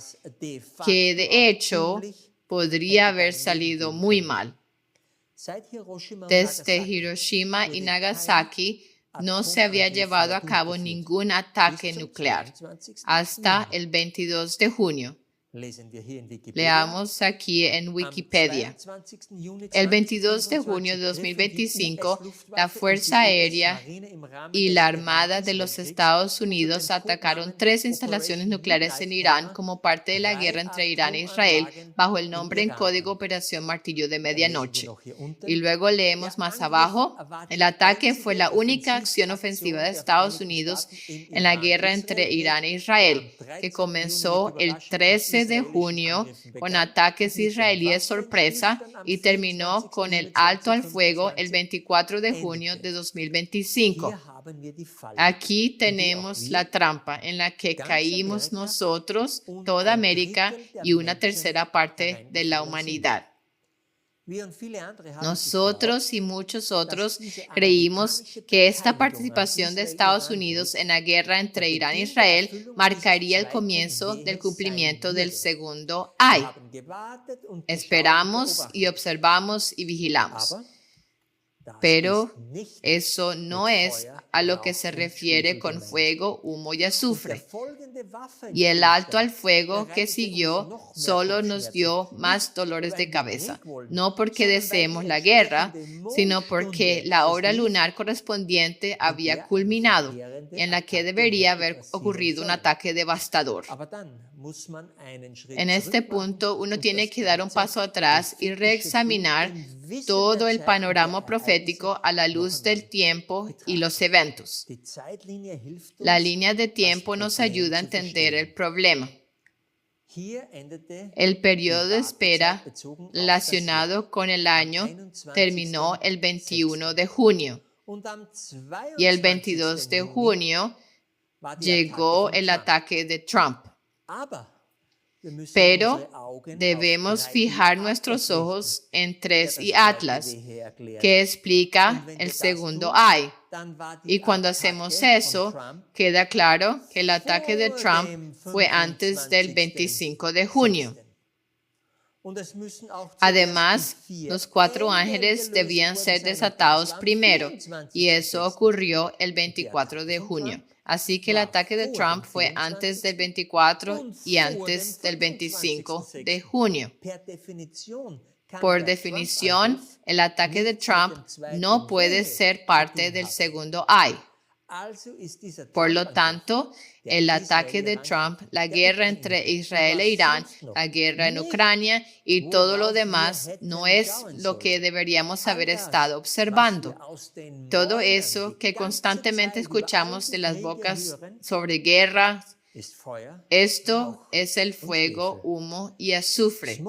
que de hecho podría haber salido muy mal. Desde Hiroshima y Nagasaki no se había llevado a cabo ningún ataque nuclear hasta el 22 de junio. Leamos aquí en Wikipedia. El 22 de junio de 2025, la Fuerza Aérea y la Armada de los Estados Unidos atacaron 3 instalaciones nucleares en Irán como parte de la guerra entre Irán e Israel bajo el nombre en código Operación Martillo de Medianoche. Y luego leemos más abajo: el ataque fue la única acción ofensiva de Estados Unidos en la guerra entre Irán e Israel, que comenzó el 13 de junio con ataques israelíes sorpresa y terminó con el alto al fuego el 24 de junio de 2025. Aquí tenemos la trampa en la que caímos nosotros, toda América y una tercera parte de la humanidad. Nosotros y muchos otros creímos que esta participación de Estados Unidos en la guerra entre Irán e Israel marcaría el comienzo del cumplimiento del segundo ay. Esperamos y observamos y vigilamos. Pero eso no es a lo que se refiere con fuego, humo y azufre. Y el alto al fuego que siguió solo nos dio más dolores de cabeza, no porque deseemos la guerra, sino porque la hora lunar correspondiente había culminado, en la que debería haber ocurrido un ataque devastador. En este punto, uno tiene que dar un paso atrás y reexaminar todo el panorama profético a la luz del tiempo y los eventos. La línea de tiempo nos ayuda a entender el problema. El periodo de espera relacionado con el año terminó el 21 de junio y el 22 de junio llegó el ataque de Trump. Pero debemos fijar nuestros ojos en 3 y Atlas, que explica el segundo ay. Y cuando hacemos eso, queda claro que el ataque de Trump fue antes del 25 de junio. Además, los 4 ángeles debían ser desatados primero, y eso ocurrió el 24 de junio. Así que el ataque de Trump fue antes del 24 y antes del 25 de junio. Por definición, el ataque de Trump no puede ser parte del segundo ay. Por lo tanto, el ataque de Trump, la guerra entre Israel e Irán, la guerra en Ucrania y todo lo demás no es lo que deberíamos haber estado observando. Todo eso que constantemente escuchamos de las bocas sobre guerra, esto es el fuego, humo y azufre,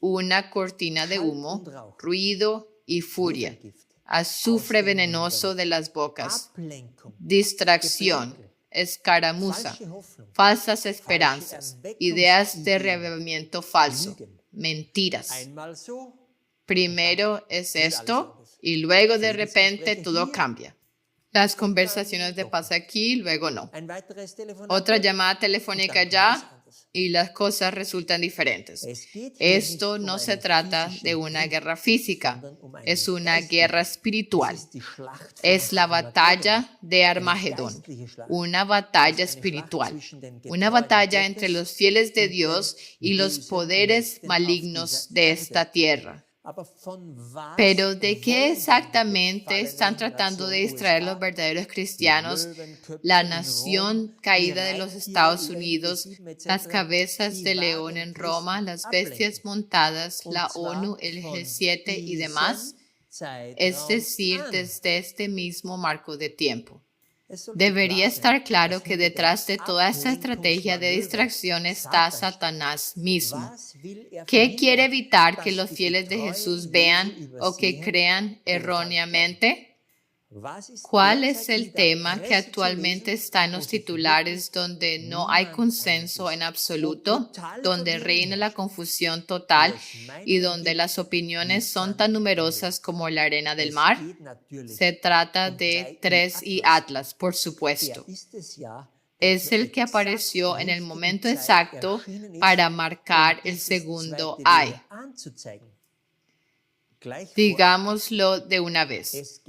una cortina de humo, ruido y furia. Azufre venenoso de las bocas, distracción, escaramuza, falsas esperanzas, ideas de reavivamiento falso, mentiras. Primero es esto y luego de repente todo cambia. Las conversaciones de paz aquí, luego no. Otra llamada telefónica ya y las cosas resultan diferentes. Esto no se trata de una guerra física, es una guerra espiritual. Es la batalla de Armagedón, una batalla espiritual, una batalla entre los fieles de Dios y los poderes malignos de esta tierra. Pero ¿de qué exactamente están tratando de distraer los verdaderos cristianos? La nación caída de los Estados Unidos, las cabezas de león en Roma, las bestias montadas, la ONU, el G7 y demás, es decir, desde este mismo marco de tiempo. Debería estar claro que detrás de toda esta estrategia de distracción está Satanás mismo. ¿Qué quiere evitar que los fieles de Jesús vean o que crean erróneamente? ¿Cuál es el tema que actualmente está en los titulares donde no hay consenso en absoluto, donde reina la confusión total y donde las opiniones son tan numerosas como la arena del mar? Se trata de 3 y Atlas, por supuesto. Es el que apareció en el momento exacto para marcar el segundo ay. Digámoslo de una vez.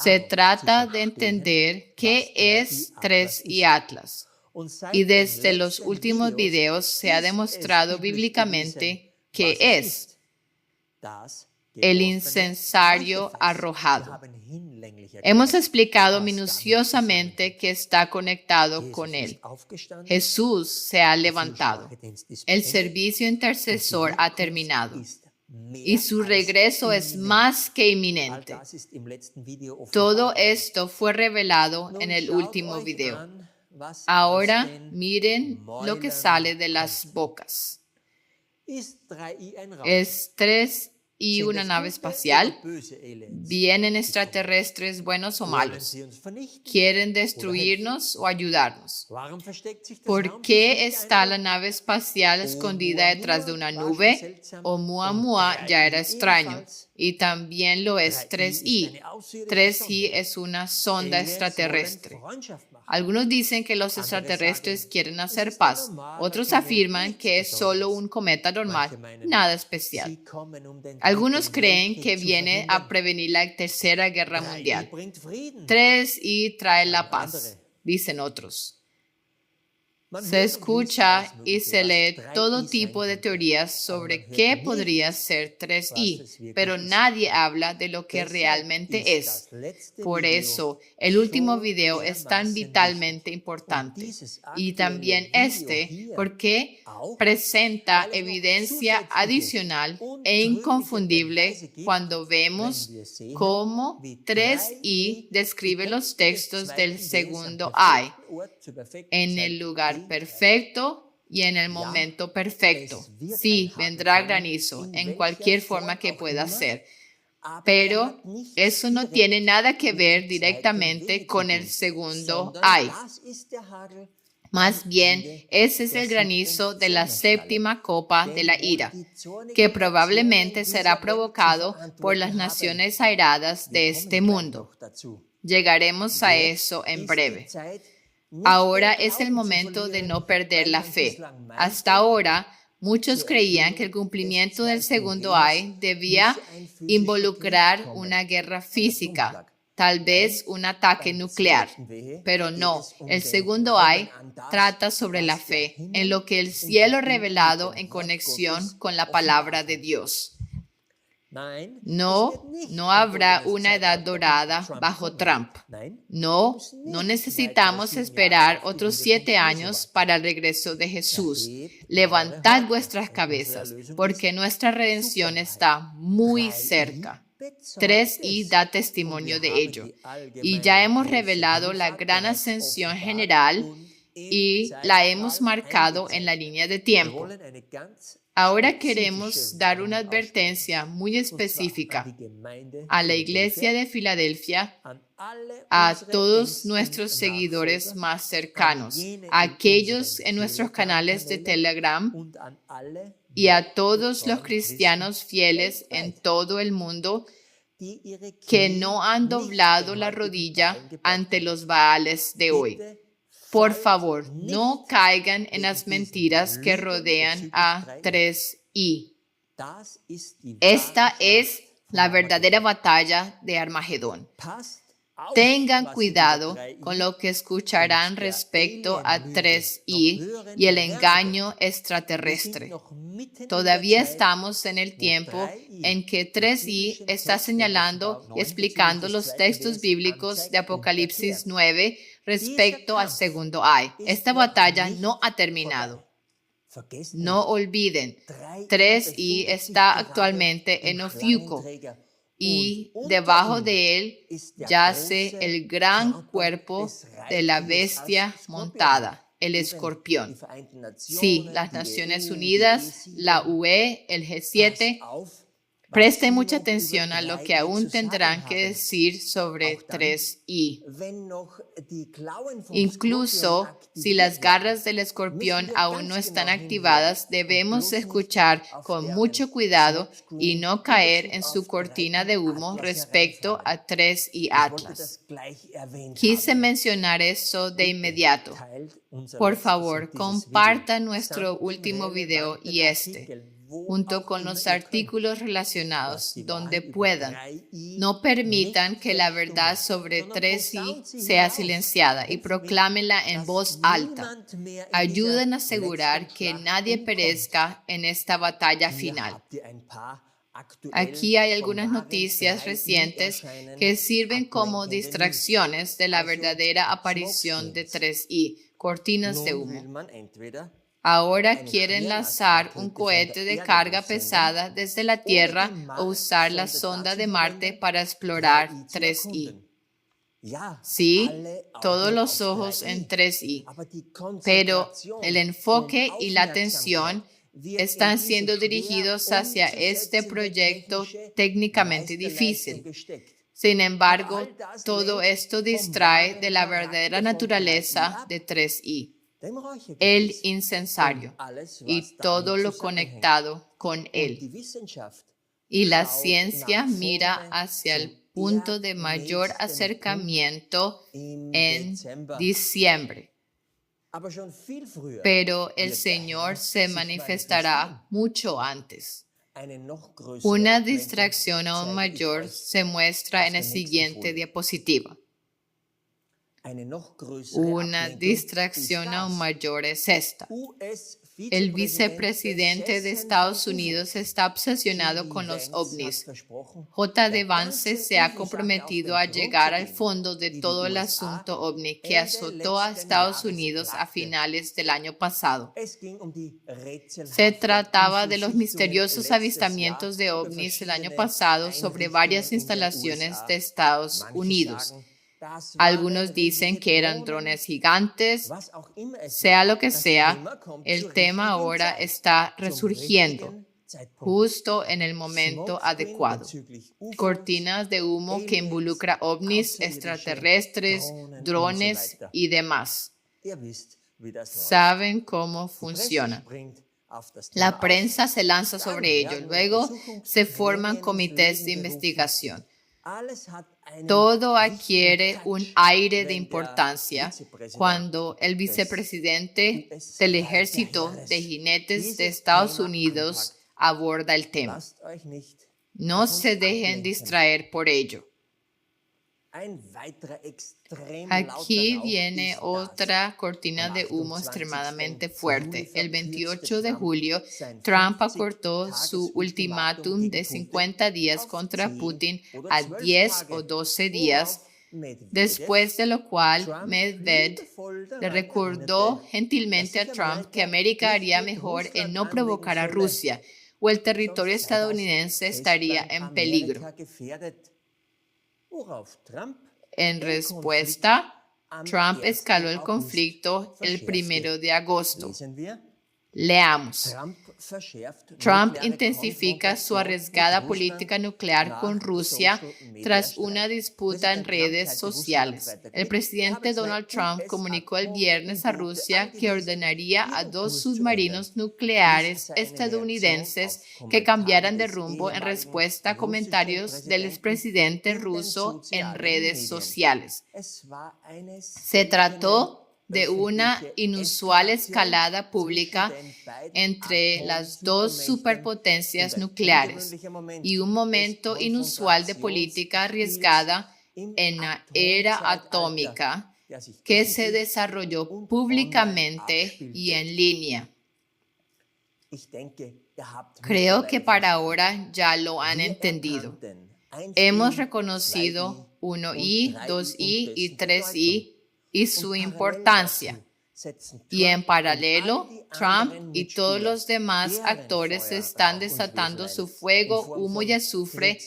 Se trata de entender qué es 3 y Atlas. Y desde los últimos videos se ha demostrado bíblicamente que es el incensario arrojado. Hemos explicado minuciosamente que está conectado con él. Jesús se ha levantado. El servicio intercesor ha terminado. Y su regreso es más que inminente. Todo esto fue revelado en el último video. Ahora miren lo que sale de las bocas. ¿Es 3 y una nave espacial? ¿Vienen extraterrestres buenos o malos? ¿Quieren destruirnos o ayudarnos? ¿Por qué está la nave espacial escondida detrás de una nube? Oumuamua ya era extraño. Y también lo es 3I. 3I es una sonda extraterrestre. Algunos dicen que los extraterrestres quieren hacer paz. Otros afirman que es solo un cometa normal, nada especial. Algunos creen que viene a prevenir la Tercera Guerra Mundial. 3I trae la paz, dicen otros. Se escucha y se lee todo tipo de teorías sobre qué podría ser 3I, pero nadie habla de lo que realmente es. Por eso, el último video es tan vitalmente importante. Y también porque presenta evidencia adicional e inconfundible cuando vemos cómo 3I describe los textos del segundo I en el lugar perfecto y en el momento perfecto. Sí, vendrá granizo en cualquier forma que pueda ser. Pero eso no tiene nada que ver directamente con el segundo I. Más bien, ese es el granizo de la séptima copa de la ira, que probablemente será provocado por las naciones airadas de este mundo. Llegaremos a eso en breve. Ahora es el momento de no perder la fe. Hasta ahora, muchos creían que el cumplimiento del segundo I debía involucrar una guerra física, tal vez un ataque nuclear. Pero no, el segundo I trata sobre la fe, en lo que el cielo revelado en conexión con la palabra de Dios. No habrá una edad dorada bajo Trump. No necesitamos esperar otros 7 años para el regreso de Jesús. Levantad vuestras cabezas, porque nuestra redención está muy cerca. 3I da testimonio de ello. Y ya hemos revelado la gran ascensión general y la hemos marcado en la línea de tiempo. Ahora queremos dar una advertencia muy específica a la Iglesia de Filadelfia, a todos nuestros seguidores más cercanos, a aquellos en nuestros canales de Telegram y a todos los cristianos fieles en todo el mundo que no han doblado la rodilla ante los Baales de hoy. Por favor, no caigan en las mentiras que rodean a 3I. Esta es la verdadera batalla de Armagedón. Tengan cuidado con lo que escucharán respecto a 3I y el engaño extraterrestre. Todavía estamos en el tiempo en que 3I está señalando y explicando los textos bíblicos de Apocalipsis 9 respecto al segundo I. Esta batalla no ha terminado. No olviden, 3I está actualmente en Ofiuco y debajo de él yace el gran cuerpo de la bestia montada, el escorpión. Sí, las Naciones Unidas, la UE, el G7. Presten mucha atención a lo que aún tendrán que decir sobre 3I. Incluso si las garras del escorpión aún no están activadas, debemos escuchar con mucho cuidado y no caer en su cortina de humo respecto a 3I Atlas. Quise mencionar eso de inmediato. Por favor, compartan nuestro último video y junto con los artículos relacionados, donde puedan. No permitan que la verdad sobre 3I sea silenciada y proclámenla en voz alta. Ayuden a asegurar que nadie perezca en esta batalla final. Aquí hay algunas noticias recientes que sirven como distracciones de la verdadera aparición de 3I, cortinas de humo. Ahora quieren lanzar un cohete de carga pesada desde la Tierra o usar la sonda de Marte para explorar 3I. Sí, todos los ojos en 3I, pero el enfoque y la atención están siendo dirigidos hacia este proyecto técnicamente difícil. Sin embargo, todo esto distrae de la verdadera naturaleza de 3i, el incensario, y todo lo conectado con él. Y la ciencia mira hacia el punto de mayor acercamiento en diciembre. Pero el Señor se manifestará mucho antes. Una distracción aún mayor se muestra en la siguiente diapositiva. Una distracción aún mayor es esta. El vicepresidente de Estados Unidos está obsesionado con los ovnis. J.D. Vance se ha comprometido a llegar al fondo de todo el asunto ovni que azotó a Estados Unidos a finales del año pasado. Se trataba de los misteriosos avistamientos de ovnis el año pasado sobre varias instalaciones de Estados Unidos. Algunos dicen que eran drones gigantes. Sea lo que sea, el tema ahora está resurgiendo justo en el momento adecuado. Cortinas de humo que involucra ovnis, extraterrestres, drones y demás. Saben cómo funciona. La prensa se lanza sobre ello. Luego se forman comités de investigación. Todo adquiere un aire de importancia cuando el vicepresidente del Ejército de Jinetes de Estados Unidos aborda el tema. No se dejen distraer por ello. Aquí viene otra cortina de humo extremadamente fuerte. El 28 de julio, Trump acortó su ultimátum de 50 días contra Putin a 10 o 12 días, después de lo cual Medvedev le recordó gentilmente a Trump que América haría mejor en no provocar a Rusia o el territorio estadounidense estaría en peligro. En respuesta, Trump escaló el conflicto el 1 de agosto. Leamos. Trump intensifica su arriesgada política nuclear con Rusia tras una disputa en redes sociales. El presidente Donald Trump comunicó el viernes a Rusia que ordenaría a 2 submarinos nucleares estadounidenses que cambiaran de rumbo en respuesta a comentarios del expresidente ruso en redes sociales. Se trató de una inusual escalada pública entre las 2 superpotencias nucleares y un momento inusual de política arriesgada en la era atómica que se desarrolló públicamente y en línea. Creo que para ahora ya lo han entendido. Hemos reconocido 1i, 2i y 3i y su importancia. Y en paralelo, Trump y todos los demás actores están desatando su fuego, humo y azufre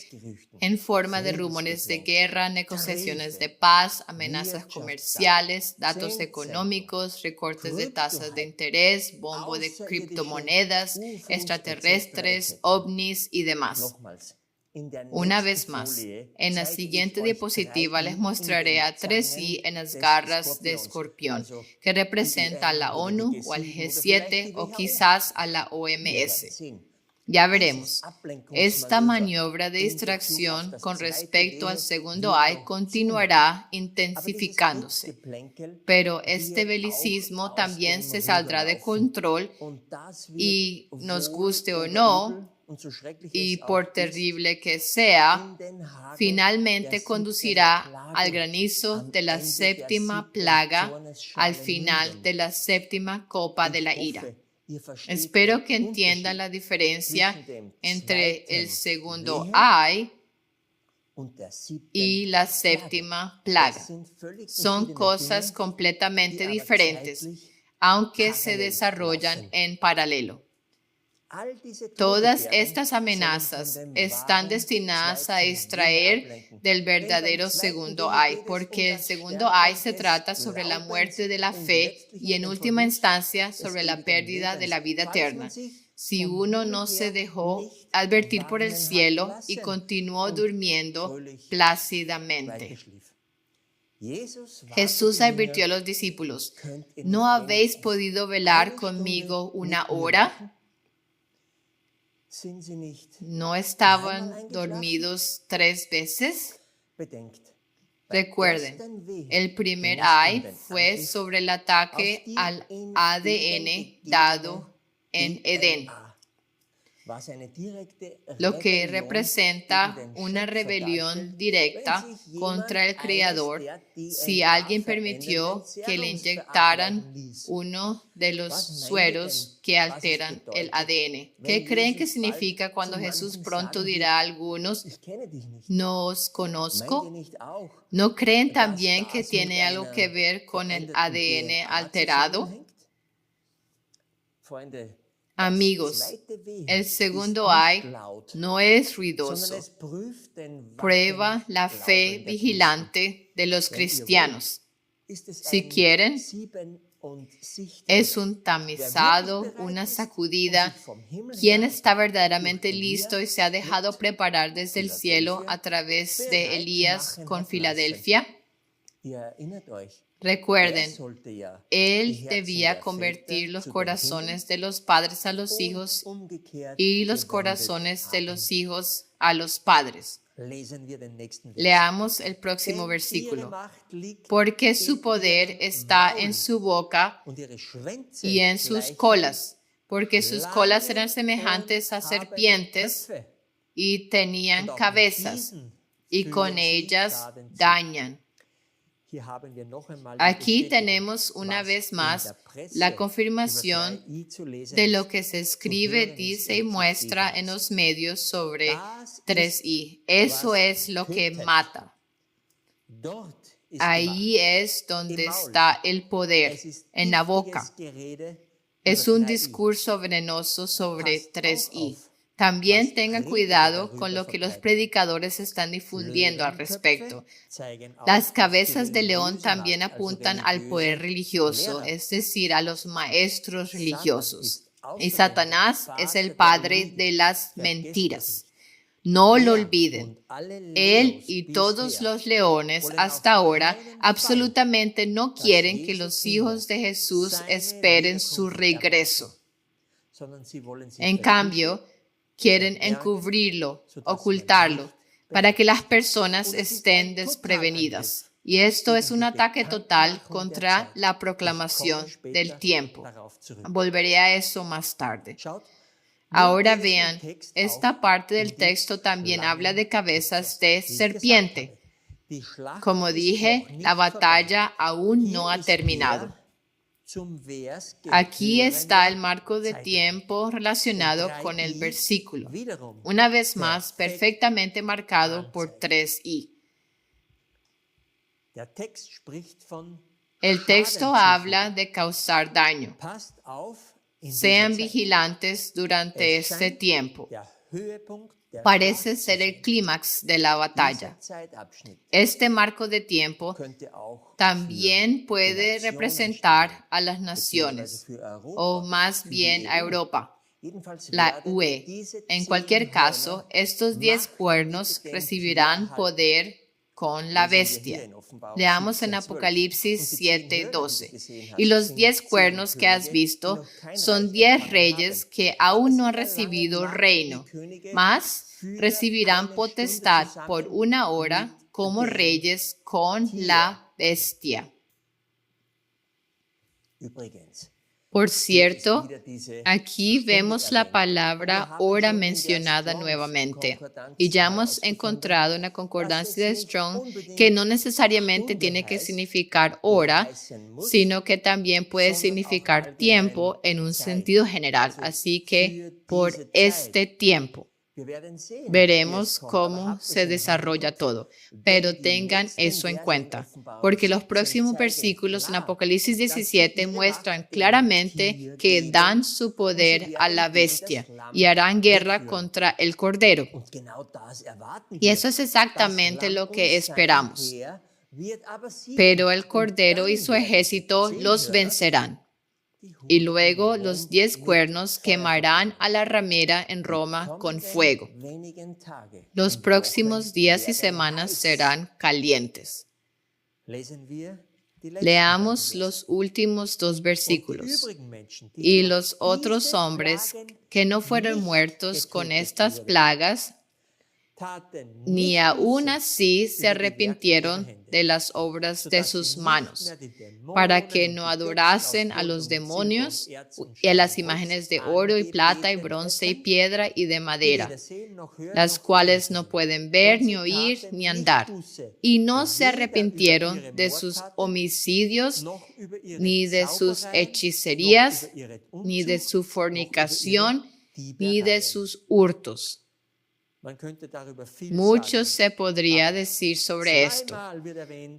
en forma de rumores de guerra, negociaciones de paz, amenazas comerciales, datos económicos, recortes de tasas de interés, bombo de criptomonedas, extraterrestres, ovnis y demás. Una vez más, en la siguiente diapositiva les mostraré a 3i en las garras de escorpión, que representa a la ONU o al G7 o quizás a la OMS. Ya veremos. Esta maniobra de distracción con respecto al segundo I continuará intensificándose, pero este belicismo también se saldrá de control y, nos guste o no, y por terrible que sea, finalmente conducirá al granizo de la 7ª plaga al final de la 7ª copa de la ira. Espero que entiendan la diferencia entre el segundo I y la 7ª plaga. Son cosas completamente diferentes, aunque se desarrollan en paralelo. Todas estas amenazas están destinadas a distraer del verdadero segundo I, porque el segundo I se trata sobre la muerte de la fe y en última instancia sobre la pérdida de la vida eterna. si uno no se dejó advertir por el cielo y continuó durmiendo plácidamente. Jesús advirtió a los discípulos, ¿no habéis podido velar conmigo una hora? ¿No estaban dormidos 3 veces? Recuerden, el primer ay fue sobre el ataque al ADN dado en Edén, lo que representa una rebelión directa contra el Creador si alguien permitió que le inyectaran uno de los sueros que alteran el ADN. ¿Qué creen que significa cuando Jesús pronto dirá a algunos, no os conozco? ¿No creen también que tiene algo que ver con el ADN alterado? Amigos, el segundo ay no es ruidoso. Prueba la fe vigilante de los cristianos. Si quieren, es un tamizado, una sacudida. ¿Quién está verdaderamente listo y se ha dejado preparar desde el cielo a través de Elías con Filadelfia? Recuerden, él debía convertir los corazones de los padres a los hijos y los corazones de los hijos a los padres. Leamos el próximo versículo. Porque su poder está en su boca y en sus colas, porque sus colas eran semejantes a serpientes y tenían cabezas, y con ellas dañan. Aquí tenemos una vez más la confirmación de lo que se escribe, dice y muestra en los medios sobre 3i. Eso es lo que mata. Ahí es donde está el poder, en la boca. Es un discurso venenoso sobre 3i. También tengan cuidado con lo que los predicadores están difundiendo al respecto. Las cabezas de león también apuntan al poder religioso, es decir, a los maestros religiosos. Y Satanás es el padre de las mentiras. No lo olviden. Él y todos los leones hasta ahora absolutamente no quieren que los hijos de Jesús esperen su regreso. En cambio, quieren encubrirlo, ocultarlo, para que las personas estén desprevenidas. Y esto es un ataque total contra la proclamación del tiempo. Volveré a eso más tarde. Ahora vean, esta parte del texto también habla de cabezas de serpiente. Como dije, la batalla aún no ha terminado. Aquí está el marco de tiempo relacionado con el versículo. Una vez más, perfectamente marcado por 3i. El texto habla de causar daño. Sean vigilantes durante este tiempo. Parece ser el clímax de la batalla. Este marco de tiempo también puede representar a las naciones, o más bien a Europa, la UE. En cualquier caso, estos 10 cuernos recibirán poder con la bestia. Leamos en Apocalipsis 7:12. Y los 10 cuernos que has visto son 10 reyes que aún no han recibido reino, mas recibirán potestad por una hora como reyes con la bestia. Por cierto, aquí vemos la palabra hora mencionada nuevamente y ya hemos encontrado en la concordancia de Strong que no necesariamente tiene que significar hora, sino que también puede significar tiempo en un sentido general, así que por este tiempo. Veremos cómo se desarrolla todo, pero tengan eso en cuenta, porque los próximos versículos en Apocalipsis 17 muestran claramente que dan su poder a la bestia y harán guerra contra el Cordero. Y eso es exactamente lo que esperamos. Pero el Cordero y su ejército los vencerán. y luego los 10 cuernos quemarán a la ramera en Roma con fuego. Los próximos días y semanas serán calientes. Leamos los últimos 2 versículos. Y los otros hombres que no fueron muertos con estas plagas, ni aun así se arrepintieron de las obras de sus manos, para que no adorasen a los demonios y a las imágenes de oro y plata y bronce y piedra y de madera, las cuales no pueden ver, ni oír, ni andar. Y no se arrepintieron de sus homicidios, ni de sus hechicerías, ni de su fornicación, ni de sus hurtos. Mucho se podría decir sobre esto,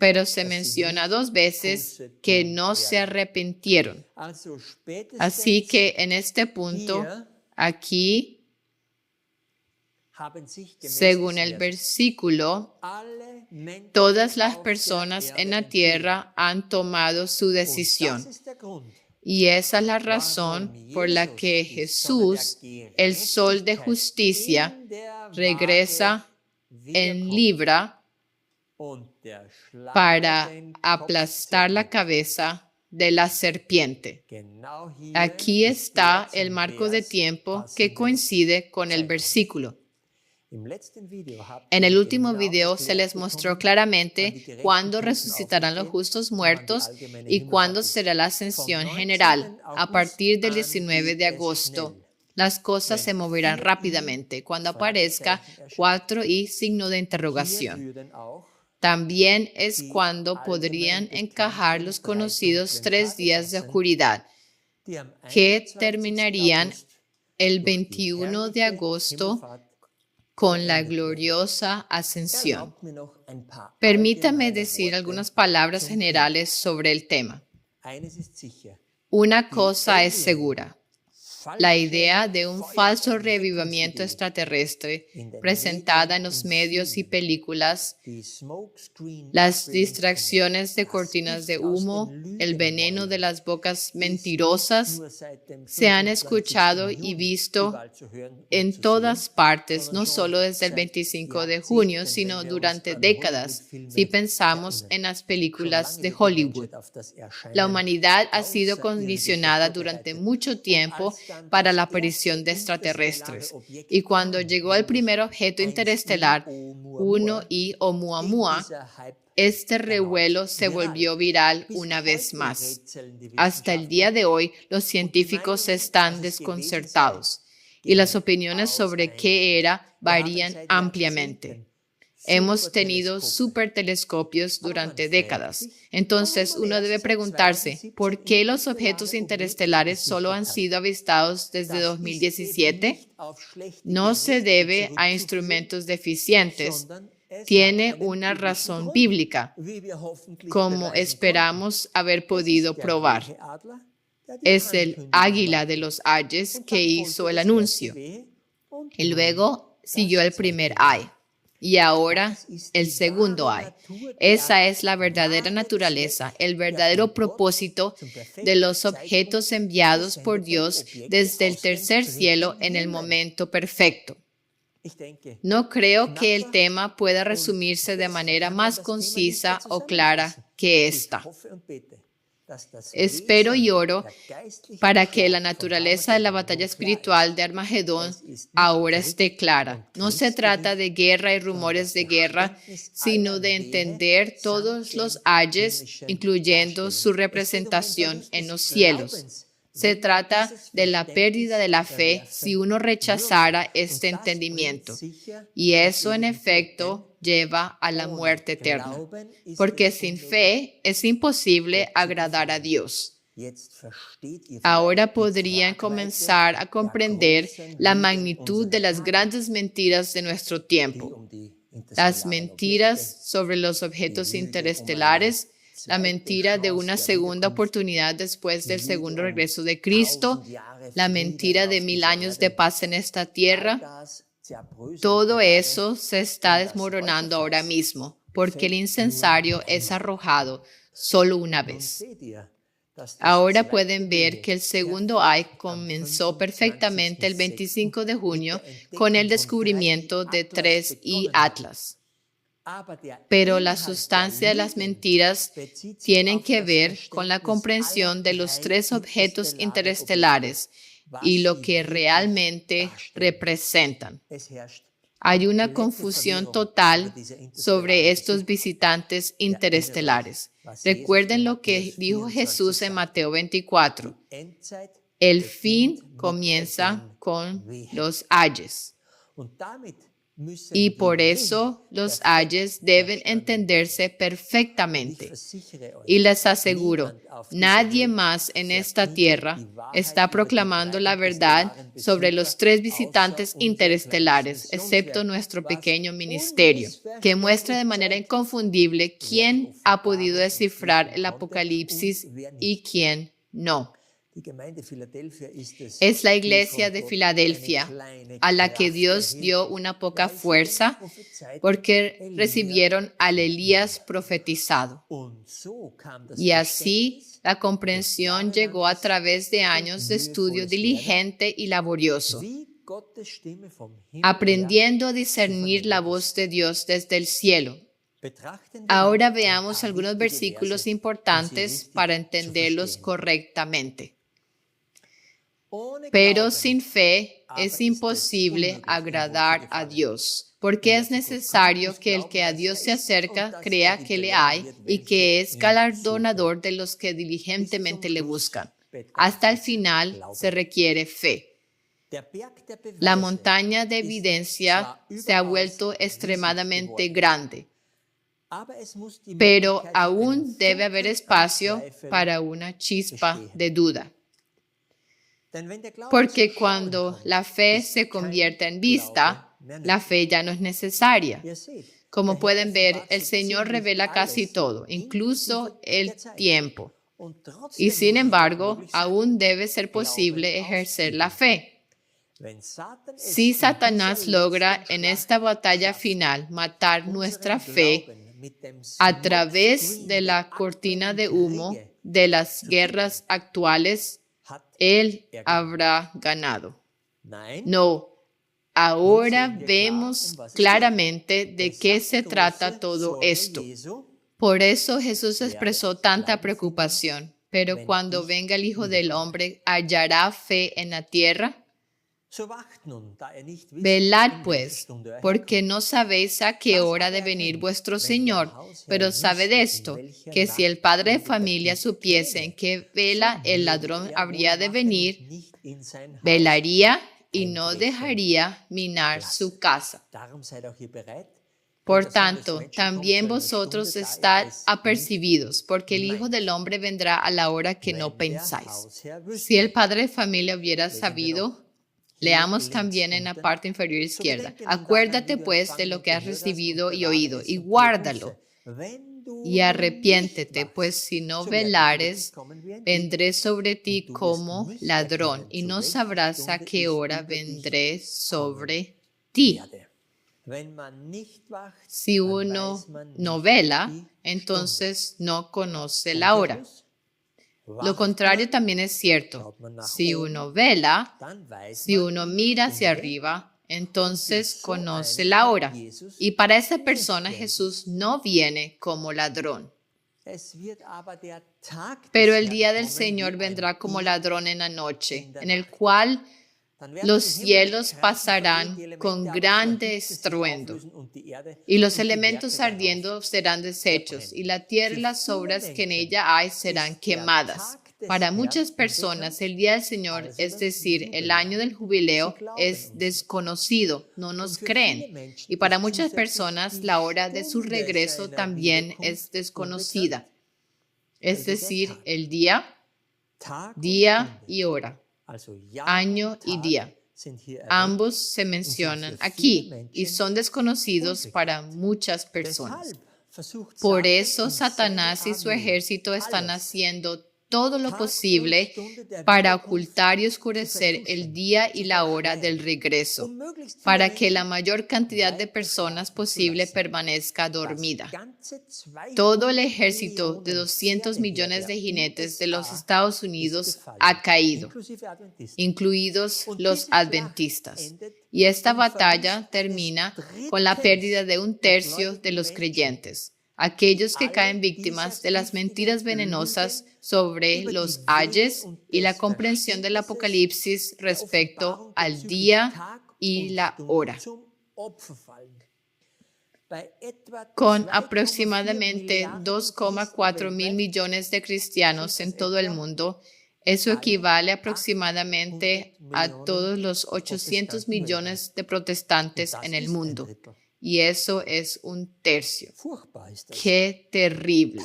pero se menciona 2 veces que no se arrepintieron. Así que en este punto, aquí, según el versículo, todas las personas en la tierra han tomado su decisión. Y esa es la razón por la que Jesús, el sol de justicia, regresa en Libra para aplastar la cabeza de la serpiente. Aquí está el marco de tiempo que coincide con el versículo. En el último video se les mostró claramente cuándo resucitarán los justos muertos y cuándo será la ascensión general. A partir del 19 de agosto, las cosas se moverán rápidamente cuando aparezca 4 y signo de interrogación. También es cuando podrían encajar los conocidos 3 días de oscuridad, que terminarían el 21 de agosto con la gloriosa ascensión. Permítame decir algunas palabras generales sobre el tema. Una cosa es segura. La idea de un falso revivimiento extraterrestre presentada en los medios y películas, las distracciones de cortinas de humo, el veneno de las bocas mentirosas, se han escuchado y visto en todas partes, no solo desde el 25 de junio, sino durante décadas, si pensamos en las películas de Hollywood. La humanidad ha sido condicionada durante mucho tiempo para la aparición de extraterrestres. Y cuando llegó el primer objeto interestelar, 1I Oumuamua, este revuelo se volvió viral una vez más. Hasta el día de hoy, los científicos están desconcertados y las opiniones sobre qué era varían ampliamente. Hemos tenido supertelescopios durante décadas. Entonces, uno debe preguntarse, ¿por qué los objetos interestelares solo han sido avistados desde 2017? No se debe a instrumentos deficientes. Tiene una razón bíblica, como esperamos haber podido probar. Es el águila de los Ayes que hizo el anuncio. Y luego siguió el primer ay. Y ahora el segundo ay. Esa es la verdadera naturaleza, el verdadero propósito de los objetos enviados por Dios desde el tercer cielo en el momento perfecto. No creo que el tema pueda resumirse de manera más concisa o clara que esta. Espero y oro para que la naturaleza de la batalla espiritual de Armagedón ahora esté clara. No se trata de guerra y rumores de guerra, sino de entender todos los ayes, incluyendo su representación en los cielos. Se trata de la pérdida de la fe si uno rechazara este entendimiento. Y eso, en efecto, lleva a la muerte eterna. Porque sin fe es imposible agradar a Dios. Ahora podrían comenzar a comprender la magnitud de las grandes mentiras de nuestro tiempo. Las mentiras sobre los objetos interestelares, la mentira de una segunda oportunidad después del segundo regreso de Cristo, la mentira de 1000 años de paz en esta tierra. Todo eso se está desmoronando ahora mismo, porque el incensario es arrojado solo una vez. Ahora pueden ver que el segundo ay comenzó perfectamente el 25 de junio con el descubrimiento de 3I Atlas. Pero la sustancia de las mentiras tienen que ver con la comprensión de los tres objetos interestelares y lo que realmente representan. Hay una confusión total sobre estos visitantes interestelares. Recuerden lo que dijo Jesús en Mateo 24. El fin comienza con los ayes. Y por eso los ayes deben entenderse perfectamente. Y les aseguro, nadie más en esta tierra está proclamando la verdad sobre los tres visitantes interestelares, excepto nuestro pequeño ministerio, que muestra de manera inconfundible quién ha podido descifrar el Apocalipsis y quién no. Es la iglesia de Filadelfia, a la que Dios dio una poca fuerza porque recibieron al Elías profetizado. Y así la comprensión llegó a través de años de estudio diligente y laborioso, aprendiendo a discernir la voz de Dios desde el cielo. Ahora veamos algunos versículos importantes para entenderlos correctamente. Pero sin fe es imposible agradar a Dios, porque es necesario que el que a Dios se acerca crea que le hay y que es galardonador de los que diligentemente le buscan. Hasta el final se requiere fe. La montaña de evidencia se ha vuelto extremadamente grande, pero aún debe haber espacio para una chispa de duda. Porque cuando la fe se convierte en vista, la fe ya no es necesaria. Como pueden ver, el Señor revela casi todo, incluso el tiempo. Y sin embargo, aún debe ser posible ejercer la fe. Si Satanás logra en esta batalla final matar nuestra fe a través de la cortina de humo de las guerras actuales, él habrá ganado. No, ahora vemos claramente de qué se trata todo esto. Por eso Jesús expresó tanta preocupación. Pero cuando venga el Hijo del Hombre, ¿hallará fe en la tierra? Velad pues, porque no sabéis a qué hora de venir vuestro Señor, pero sabed esto, que si el padre de familia supiese en qué vela el ladrón habría de venir, velaría y no dejaría minar su casa. Por tanto, también vosotros estad apercibidos, porque el Hijo del Hombre vendrá a la hora que no pensáis. Si el padre de familia hubiera sabido, leamos también en la parte inferior izquierda. Acuérdate pues de lo que has recibido y oído, y guárdalo. Y arrepiéntete, pues si no velares, vendré sobre ti como ladrón, y no sabrás a qué hora vendré sobre ti. Si uno no vela, entonces no conoce la hora. Lo contrario también es cierto. Si uno vela, si uno mira hacia arriba, entonces conoce la hora. Y para esa persona Jesús no viene como ladrón. Pero el día del Señor vendrá como ladrón en la noche, en el cual los cielos pasarán con grande estruendo, y los elementos ardiendo serán deshechos, y la tierra y las obras que en ella hay serán quemadas. Para muchas personas, el día del Señor, es decir, el año del jubileo, es desconocido, no nos creen. Y para muchas personas, la hora de su regreso también es desconocida, es decir, el día y hora. Año y día. Ambos se mencionan aquí y son desconocidos para muchas personas. Por eso Satanás y su ejército están haciendo todo lo posible para ocultar y oscurecer el día y la hora del regreso, para que la mayor cantidad de personas posible permanezca dormida. Todo el ejército de 200 millones de jinetes de los Estados Unidos ha caído, incluidos los adventistas. Y esta batalla termina con la pérdida de 1/3 de los creyentes, aquellos que caen víctimas de las mentiras venenosas sobre los ayes y la comprensión del Apocalipsis respecto al día y la hora. Con aproximadamente 2,4 mil millones de cristianos en todo el mundo, eso equivale aproximadamente a todos los 800 millones de protestantes en el mundo. Y eso es 1/3. ¡Qué terrible!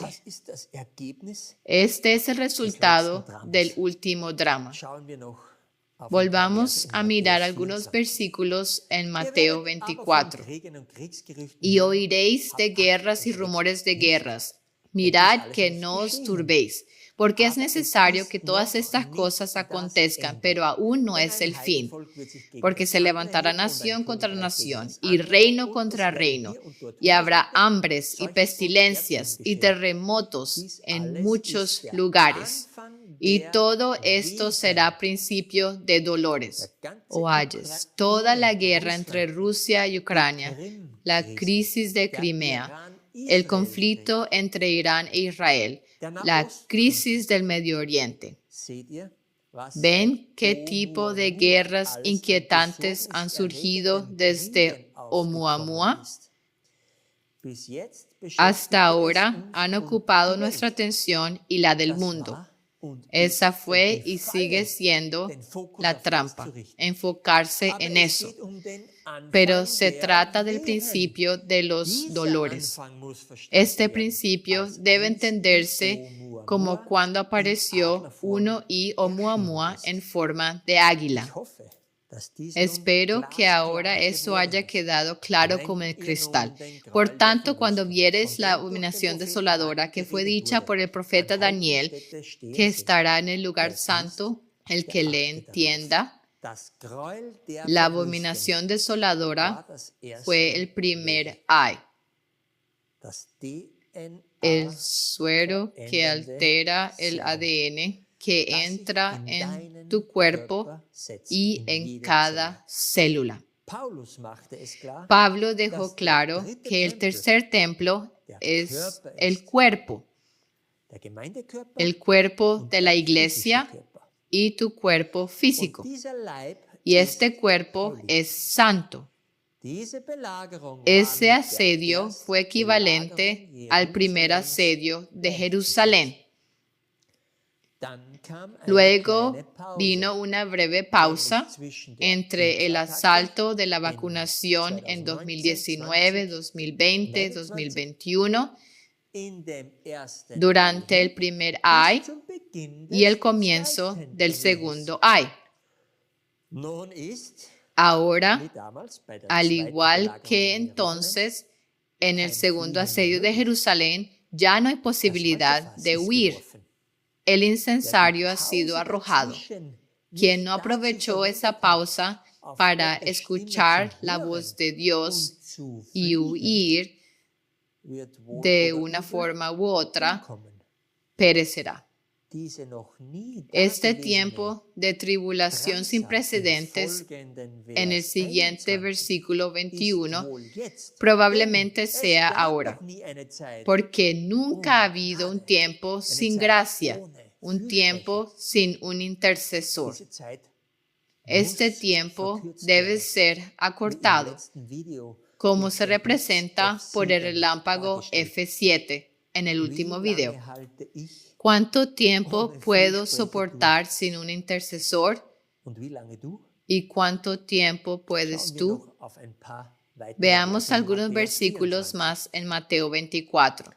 Este es el resultado del último drama. Volvamos a mirar algunos versículos en Mateo 24. Y oiréis de guerras y rumores de guerras. Mirad que no os turbéis, porque es necesario que todas estas cosas acontezcan, pero aún no es el fin, porque se levantará nación contra nación y reino contra reino, y habrá hambres y pestilencias y terremotos en muchos lugares. Y todo esto será principio de dolores. Oyes, toda la guerra entre Rusia y Ucrania, la crisis de Crimea, el conflicto entre Irán e Israel, la crisis del Medio Oriente. ¿Ven qué tipo de guerras inquietantes han surgido desde Oumuamua? Hasta ahora han ocupado nuestra atención y la del mundo. Esa fue y sigue siendo la trampa, enfocarse en eso. Pero se trata del principio de los dolores. Este principio debe entenderse como cuando apareció uno y Oumuamua en forma de águila. Espero que ahora eso haya quedado claro como el cristal. Por tanto, cuando vieres la abominación desoladora que fue dicha por el profeta Daniel, que estará en el lugar santo, el que le entienda, la abominación desoladora fue el primer ay. El suero que altera el ADN que entra en tu cuerpo y en cada célula. Pablo dejó claro que el tercer templo es el cuerpo de la iglesia y tu cuerpo físico. Y este cuerpo es santo. Ese asedio fue equivalente al primer asedio de Jerusalén. Luego vino una breve pausa entre el asalto de la vacunación en 2019, 2020, 2021, durante el primer ay y el comienzo del segundo ay. Ahora, al igual que entonces, en el segundo asedio de Jerusalén, ya no hay posibilidad de huir. El incensario ha sido arrojado. Quien no aprovechó esa pausa para escuchar la voz de Dios y huir de una forma u otra, perecerá. Este tiempo de tribulación sin precedentes en el siguiente versículo 21 probablemente sea ahora, porque nunca ha habido un tiempo sin gracia, un tiempo sin un intercesor. Este tiempo debe ser acortado, como se representa por el relámpago F7 en el último video. ¿Cuánto tiempo puedo soportar sin un intercesor? ¿Y cuánto tiempo puedes tú? Veamos algunos versículos más en Mateo 24.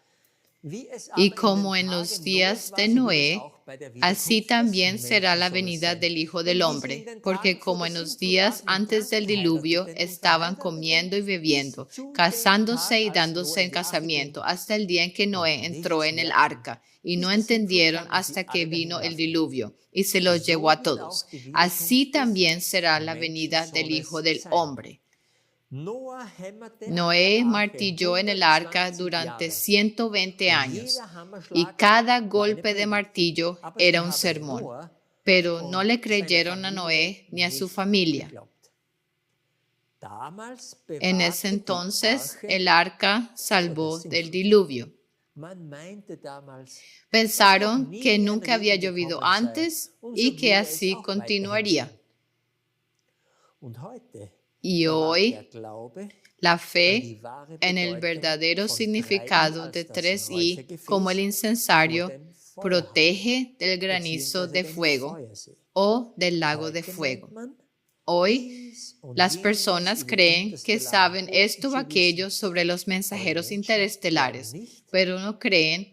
Y como en los días de Noé, así también será la venida del Hijo del Hombre, porque como en los días antes del diluvio estaban comiendo y bebiendo, casándose y dándose en casamiento, hasta el día en que Noé entró en el arca, y no entendieron hasta que vino el diluvio y se los llevó a todos. Así también será la venida del Hijo del Hombre. Noé martilló en el arca durante 120 años y cada golpe de martillo era un sermón, pero no le creyeron a Noé ni a su familia. En ese entonces el arca salvó del diluvio. Pensaron que nunca había llovido antes y que así continuaría. Y hoy, la fe en el verdadero significado de 3i como el incensario protege del granizo de fuego o del lago de fuego. Hoy, las personas creen que saben esto o aquello sobre los mensajeros interestelares, pero no creen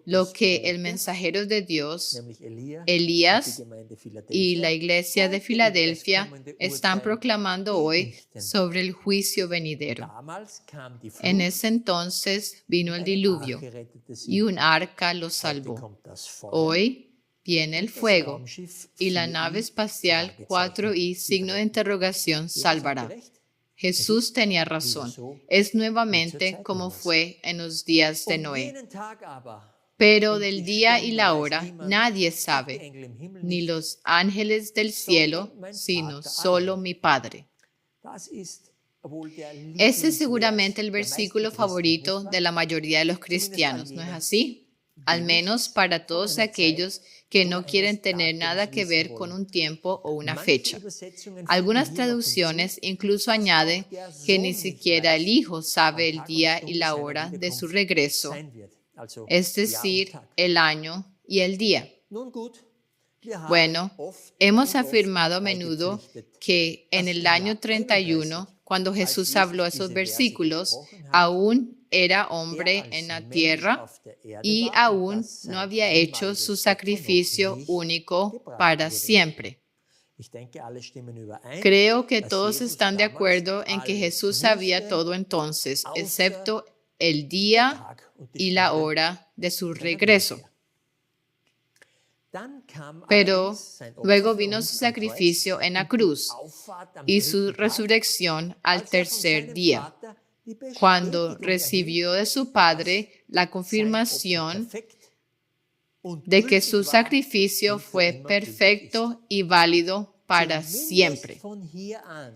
lo que el mensajero de Dios, Elías, y la iglesia de Filadelfia están proclamando hoy sobre el juicio venidero. En ese entonces vino el diluvio y un arca los salvó. Hoy viene el fuego y la nave espacial 4i, signo de interrogación, salvará. Jesús tenía razón. Es nuevamente como fue en los días de Noé. Pero del día y la hora nadie sabe, ni los ángeles del cielo, sino solo mi Padre. Ese es seguramente el versículo favorito de la mayoría de los cristianos, ¿no es así? Al menos para todos aquellos que no quieren tener nada que ver con un tiempo o una fecha. Algunas traducciones incluso añaden que ni siquiera el Hijo sabe el día y la hora de su regreso, es decir, el año y el día. Bueno, hemos afirmado a menudo que en el año 31, cuando Jesús habló esos versículos, aún era hombre en la tierra y aún no había hecho su sacrificio único para siempre. Creo que todos están de acuerdo en que Jesús sabía todo entonces, excepto el día y la hora de su regreso. Pero luego vino su sacrificio en la cruz y su resurrección al tercer día, cuando recibió de su Padre la confirmación de que su sacrificio fue perfecto y válido para siempre.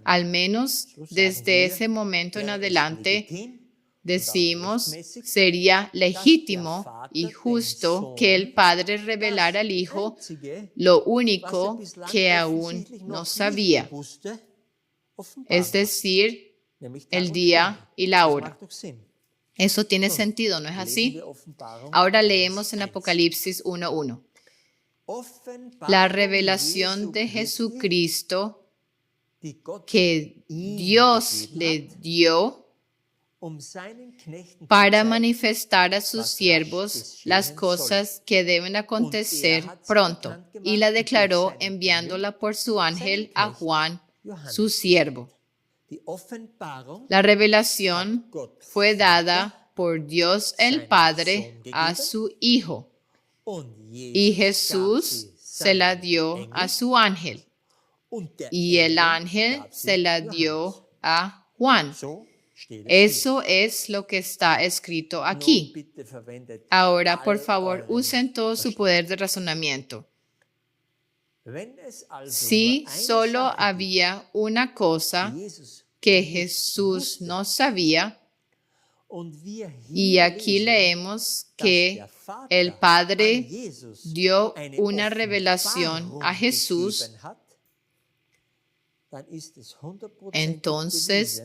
Al menos desde ese momento en adelante, decimos, sería legítimo y justo que el Padre revelara al Hijo lo único que aún no sabía, es decir, el día y la hora. Eso tiene sentido, ¿no es así? Ahora leemos en Apocalipsis 1:1. La revelación de Jesucristo que Dios le dio para manifestar a sus siervos las cosas que deben acontecer pronto, y la declaró enviándola por su ángel a Juan, su siervo. La revelación fue dada por Dios el Padre a su Hijo, y Jesús se la dio a su ángel, y el ángel se la dio a Juan. Eso es lo que está escrito aquí. Ahora, por favor, usen todo su poder de razonamiento. Si solo había una cosa que Jesús no sabía, y aquí leemos que el Padre dio una revelación a Jesús, entonces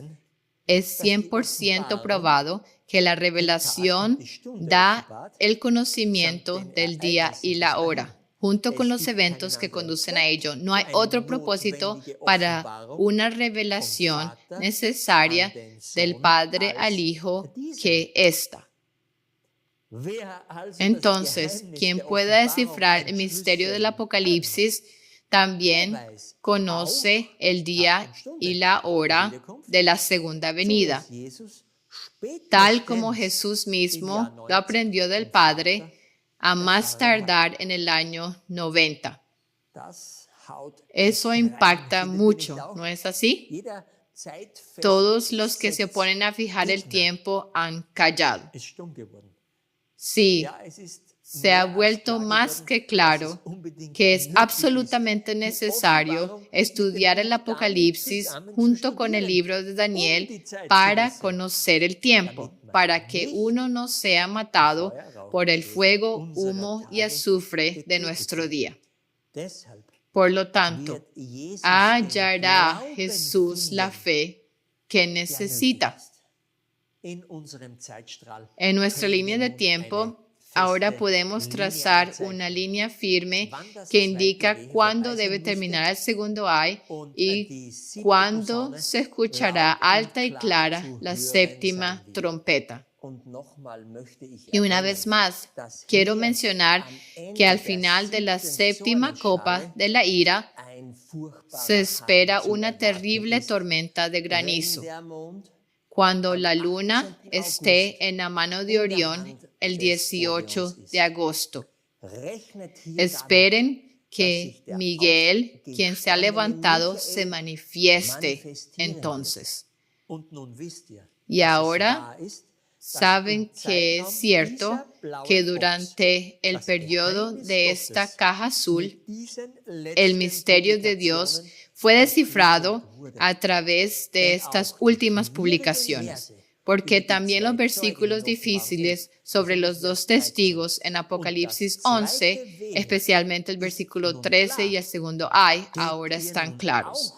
es 100% probado que la revelación da el conocimiento del día y la hora, junto con los eventos que conducen a ello. No hay otro propósito para una revelación necesaria del Padre al Hijo que esta. Entonces, quien pueda descifrar el misterio del Apocalipsis también conoce el día y la hora de la segunda venida. Tal como Jesús mismo lo aprendió del Padre, a más tardar en el año 90. Eso impacta mucho, ¿no es así? Todos los que se oponen a fijar el tiempo han callado. Sí, se ha vuelto más que claro que es absolutamente necesario estudiar el Apocalipsis junto con el libro de Daniel para conocer el tiempo, para que uno no sea matado por el fuego, humo y azufre de nuestro día. Por lo tanto, hallará Jesús la fe que necesita. En nuestra línea de tiempo, ahora podemos trazar una línea firme que indica cuándo debe terminar el segundo ay y cuándo se escuchará alta y clara la séptima trompeta. Y una vez más, quiero mencionar que al final de la séptima copa de la ira se espera una terrible tormenta de granizo. Cuando la luna esté en la mano de Orión el 18 de agosto. Esperen que Miguel, quien se ha levantado, se manifieste entonces. Y ahora saben que es cierto que durante el periodo de esta caja azul, el misterio de Dios fue descifrado a través de estas últimas publicaciones, porque también los versículos difíciles sobre los dos testigos en Apocalipsis 11, especialmente el versículo 13 y el segundo ay, ahora están claros.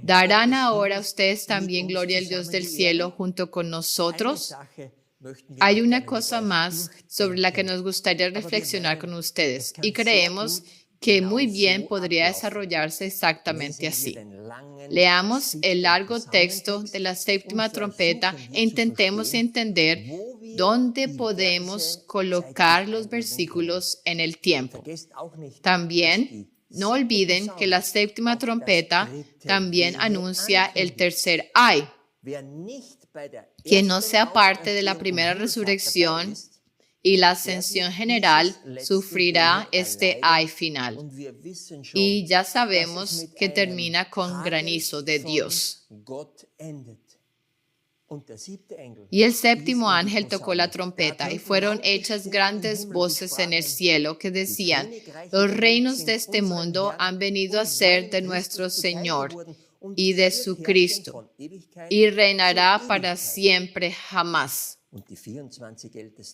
¿Darán ahora ustedes también gloria al Dios del cielo junto con nosotros? Hay una cosa más sobre la que nos gustaría reflexionar con ustedes y creemos que muy bien podría desarrollarse exactamente así. Leamos el largo texto de la séptima trompeta e intentemos entender dónde podemos colocar los versículos en el tiempo. También no olviden que la séptima trompeta también anuncia el tercer ay. Quien no sea parte de la primera resurrección y la ascensión general sufrirá este ay final. Y ya sabemos que termina con granizo de Dios. Y el séptimo ángel tocó la trompeta y fueron hechas grandes voces en el cielo que decían: los reinos de este mundo han venido a ser de nuestro Señor y de su Cristo, y reinará para siempre jamás.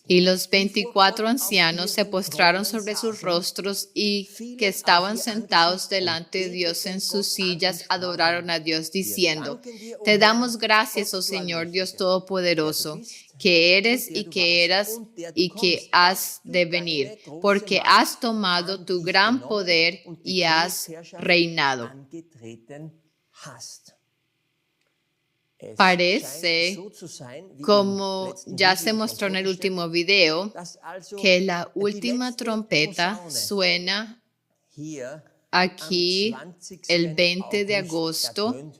Y los 24 ancianos se postraron sobre sus rostros y que estaban sentados delante de Dios en sus sillas, adoraron a Dios diciendo: te damos gracias, oh Señor Dios Todopoderoso, que eres y que eras y que has de venir, porque has tomado tu gran poder y has reinado. Parece, como ya se mostró en el último video, que la última trompeta suena aquí el 20 de agosto,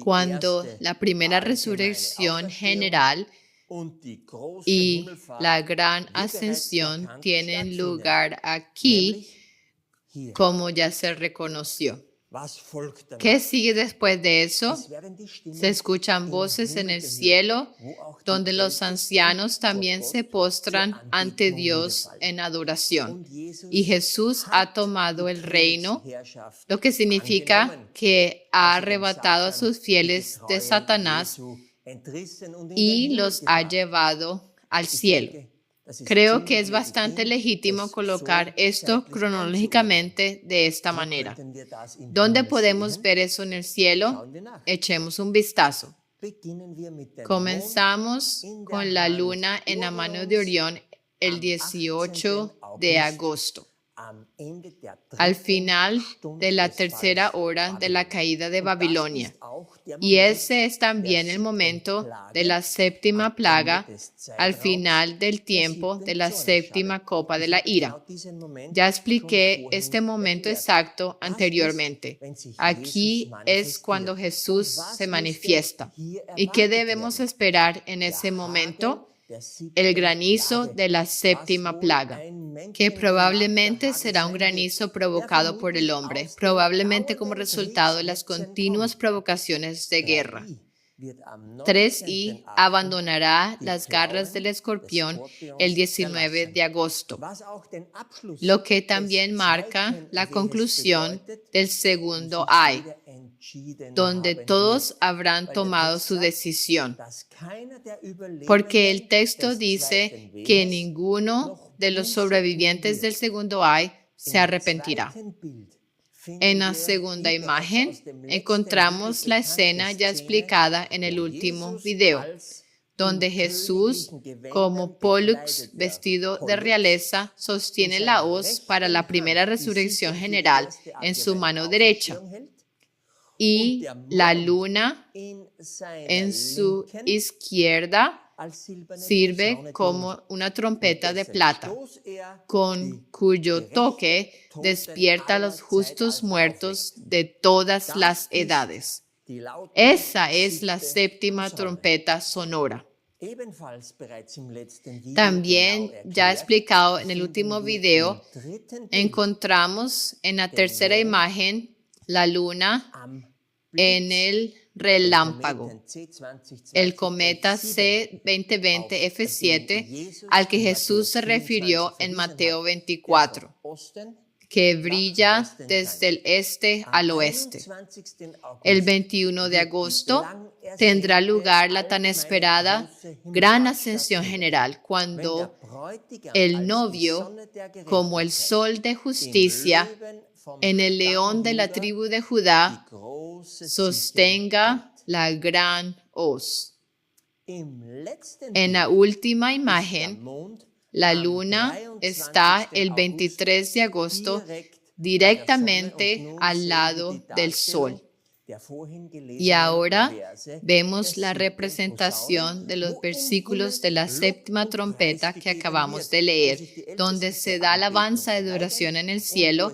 cuando la primera resurrección general y la gran ascensión tienen lugar aquí, como ya se reconoció. ¿Qué sigue después de eso? Se escuchan voces en el cielo, donde los ancianos también se postran ante Dios en adoración. Y Jesús ha tomado el reino, lo que significa que ha arrebatado a sus fieles de Satanás y los ha llevado al cielo. Creo que es bastante legítimo colocar esto cronológicamente de esta manera. ¿Dónde podemos ver eso en el cielo? Echemos un vistazo. Comenzamos con la luna en la mano de Orión el 18 de agosto. Al final de la tercera hora de la caída de Babilonia. Y ese es también el momento de la séptima plaga, al final del tiempo de la séptima copa de la ira. Ya expliqué este momento exacto anteriormente. Aquí es cuando Jesús se manifiesta. ¿Y qué debemos esperar en ese momento? el granizo de la séptima plaga, que probablemente será un granizo provocado por el hombre, probablemente como resultado de las continuas provocaciones de guerra. 3i abandonará las garras del escorpión el 19 de agosto, lo que también marca la conclusión del segundo ay, donde todos habrán tomado su decisión, porque el texto dice que ninguno de los sobrevivientes del segundo ay se arrepentirá. En la segunda imagen encontramos la escena ya explicada en el último video, donde Jesús, como Pollux vestido de realeza, sostiene la hoz para la primera resurrección general en su mano derecha y la luna en su izquierda sirve como una trompeta de plata, con cuyo toque despierta a los justos muertos de todas las edades. Esa es la séptima trompeta sonora. También, ya explicado en el último video, encontramos en la tercera imagen la luna en el relámpago, el cometa C2020 F7 al que Jesús se refirió en Mateo 24, que brilla desde el este al oeste. El 21 de agosto tendrá lugar la tan esperada gran ascensión general, cuando el novio, como el sol de justicia, en el león de la tribu de Judá, sostenga la gran hoz. En la última imagen, la luna está el 23 de agosto directamente al lado del sol. Y ahora vemos la representación de los versículos de la séptima trompeta que acabamos de leer, donde se da alabanza de adoración en el cielo,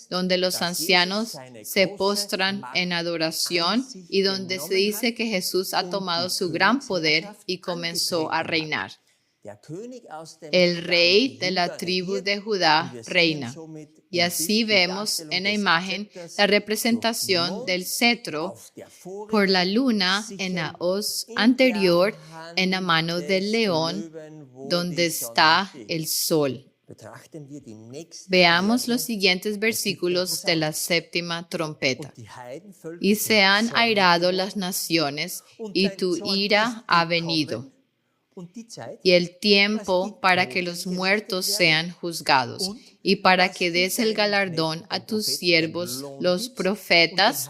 donde los ancianos se postran en adoración y donde se dice que Jesús ha tomado su gran poder y comenzó a reinar. El rey de la tribu de Judá reina. Y así vemos en la imagen la representación del cetro por la luna en la hoz anterior en la mano del león donde está el sol. Veamos los siguientes versículos de la séptima trompeta. Y se han airado las naciones y tu ira ha venido. Y el tiempo para que los muertos sean juzgados, y para que des el galardón a tus siervos, los profetas,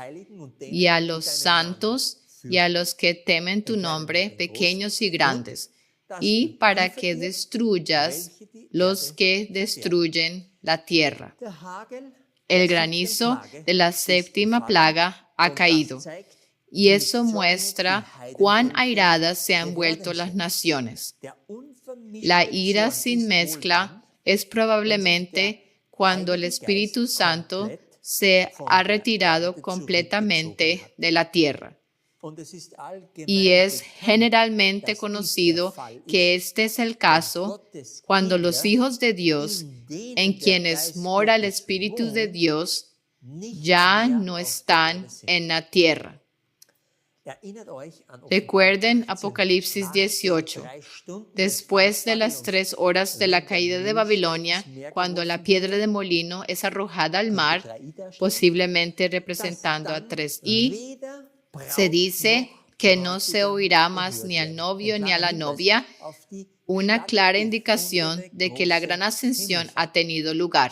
y a los santos, y a los que temen tu nombre, pequeños y grandes, y para que destruyas los que destruyen la tierra. El granizo de la séptima plaga ha caído. Y eso muestra cuán airadas se han vuelto las naciones. La ira sin mezcla es probablemente cuando el Espíritu Santo se ha retirado completamente de la tierra. Y es generalmente conocido que este es el caso cuando los hijos de Dios, en quienes mora el Espíritu de Dios, ya no están en la tierra. Recuerden Apocalipsis 18. Después de las 3 horas de la caída de Babilonia, cuando la piedra de molino es arrojada al mar, posiblemente representando a 3i, se dice que no se oirá más ni al novio ni a la novia, una clara indicación de que la gran ascensión ha tenido lugar.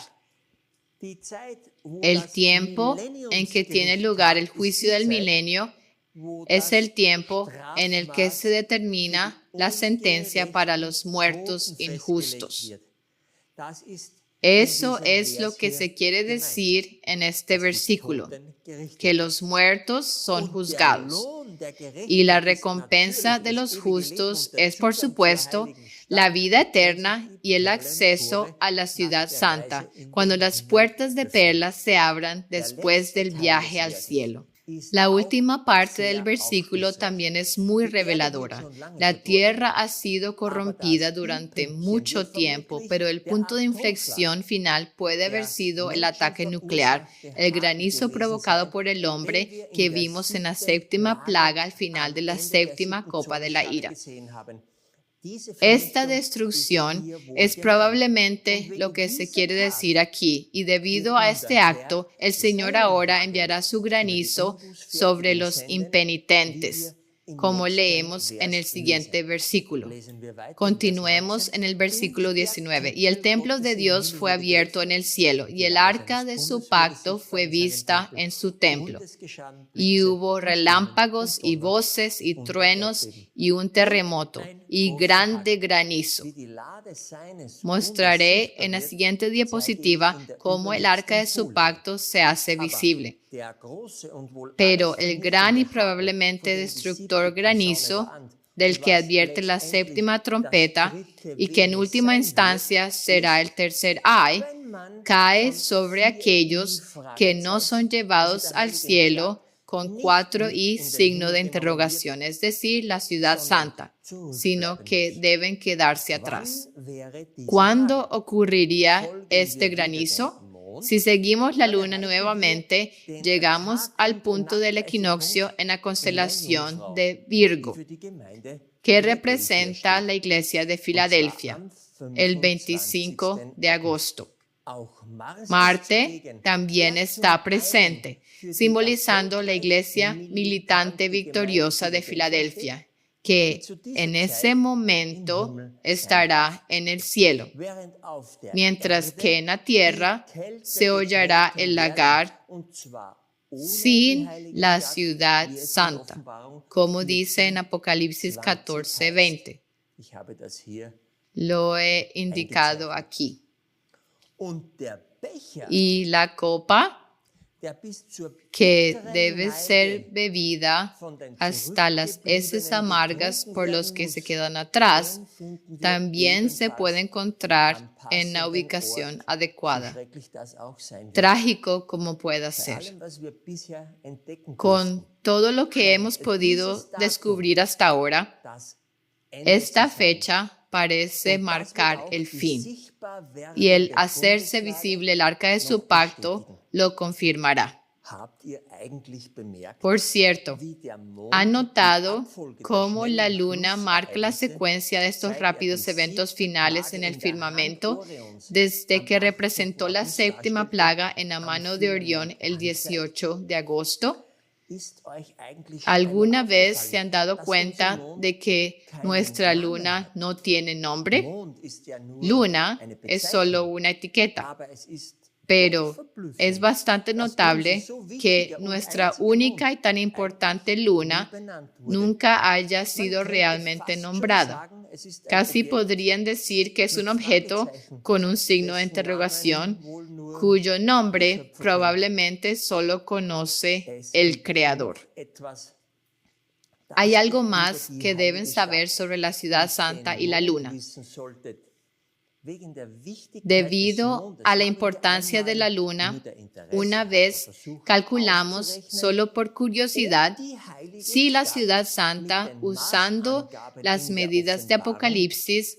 El tiempo en que tiene lugar el juicio del milenio es el tiempo en el que se determina la sentencia para los muertos injustos. Eso es lo que se quiere decir en este versículo, que los muertos son juzgados. Y la recompensa de los justos es, por supuesto, la vida eterna y el acceso a la ciudad santa, cuando las puertas de perlas se abran después del viaje al cielo. La última parte del versículo también es muy reveladora. La tierra ha sido corrompida durante mucho tiempo, pero el punto de inflexión final puede haber sido el ataque nuclear, el granizo provocado por el hombre que vimos en la séptima plaga al final de la séptima copa de la ira. Esta destrucción es probablemente lo que se quiere decir aquí, y debido a este acto, el Señor ahora enviará su granizo sobre los impenitentes, como leemos en el siguiente versículo. Continuemos en el versículo 19. Y el templo de Dios fue abierto en el cielo, y el arca de su pacto fue vista en su templo. Y hubo relámpagos y voces y truenos y un terremoto y grande granizo. Mostraré en la siguiente diapositiva cómo el arca de su pacto se hace visible. Pero el gran y probablemente destructor granizo, del que advierte la séptima trompeta y que en última instancia será el tercer ay, cae sobre aquellos que no son llevados al cielo con 4 y signo de interrogación, es decir, la ciudad santa, sino que deben quedarse atrás. ¿Cuándo ocurriría este granizo? Si seguimos la luna nuevamente, llegamos al punto del equinoccio en la constelación de Virgo, que representa la iglesia de Filadelfia, el 25 de agosto. Marte también está presente, simbolizando la iglesia militante victoriosa de Filadelfia, que en ese momento estará en el cielo, mientras que en la tierra se hollará el lagar sin la ciudad santa, como dice en Apocalipsis 14:20. Lo he indicado aquí. Y la copa que debe ser bebida hasta las heces amargas por los que se quedan atrás, también se puede encontrar en la ubicación adecuada. Trágico como pueda ser. Con todo lo que hemos podido descubrir hasta ahora, esta fecha parece marcar el fin, y el hacerse visible el arca de su pacto lo confirmará. Por cierto, ¿han notado cómo la luna marca la secuencia de estos rápidos eventos finales en el firmamento desde que representó la séptima plaga en la mano de Orión el 18 de agosto? ¿Alguna vez se han dado cuenta de que nuestra luna no tiene nombre? Luna es solo una etiqueta, pero es bastante notable que nuestra única y tan importante luna nunca haya sido realmente nombrada. Casi podrían decir que es un objeto con un signo de interrogación cuyo nombre probablemente solo conoce el creador. Hay algo más que deben saber sobre la ciudad santa y la luna. Debido a la importancia de la luna, una vez calculamos, solo por curiosidad, si la ciudad santa, usando las medidas de Apocalipsis,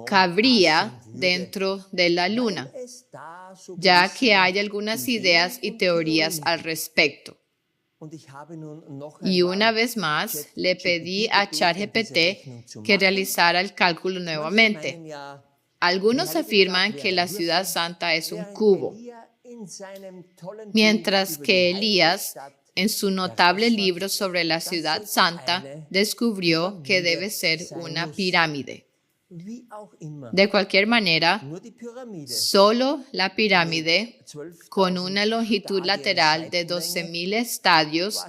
cabría dentro de la luna, ya que hay algunas ideas y teorías al respecto. Y una vez más, le pedí a ChatGPT que realizara el cálculo nuevamente. Algunos afirman que la ciudad santa es un cubo, mientras que Elías, en su notable libro sobre la ciudad santa, descubrió que debe ser una pirámide. De cualquier manera, solo la pirámide, con una longitud lateral de 12,000 estadios,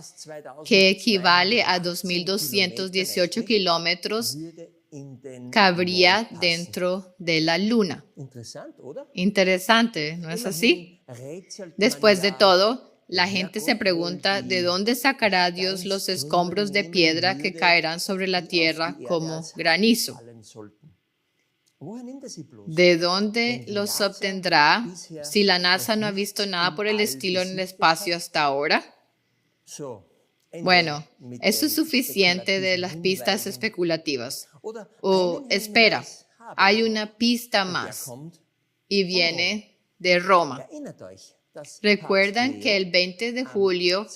que equivale a 2,218 kilómetros, cabría dentro de la luna. Interesante, ¿no es así? Después de todo, la gente se pregunta de dónde sacará Dios los escombros de piedra que caerán sobre la tierra como granizo. ¿De dónde los obtendrá si la NASA no ha visto nada por el estilo en el espacio hasta ahora? Bueno, eso es suficiente de las pistas especulativas. O espera, hay una pista más y viene de Roma. Recuerdan que el 20 de julio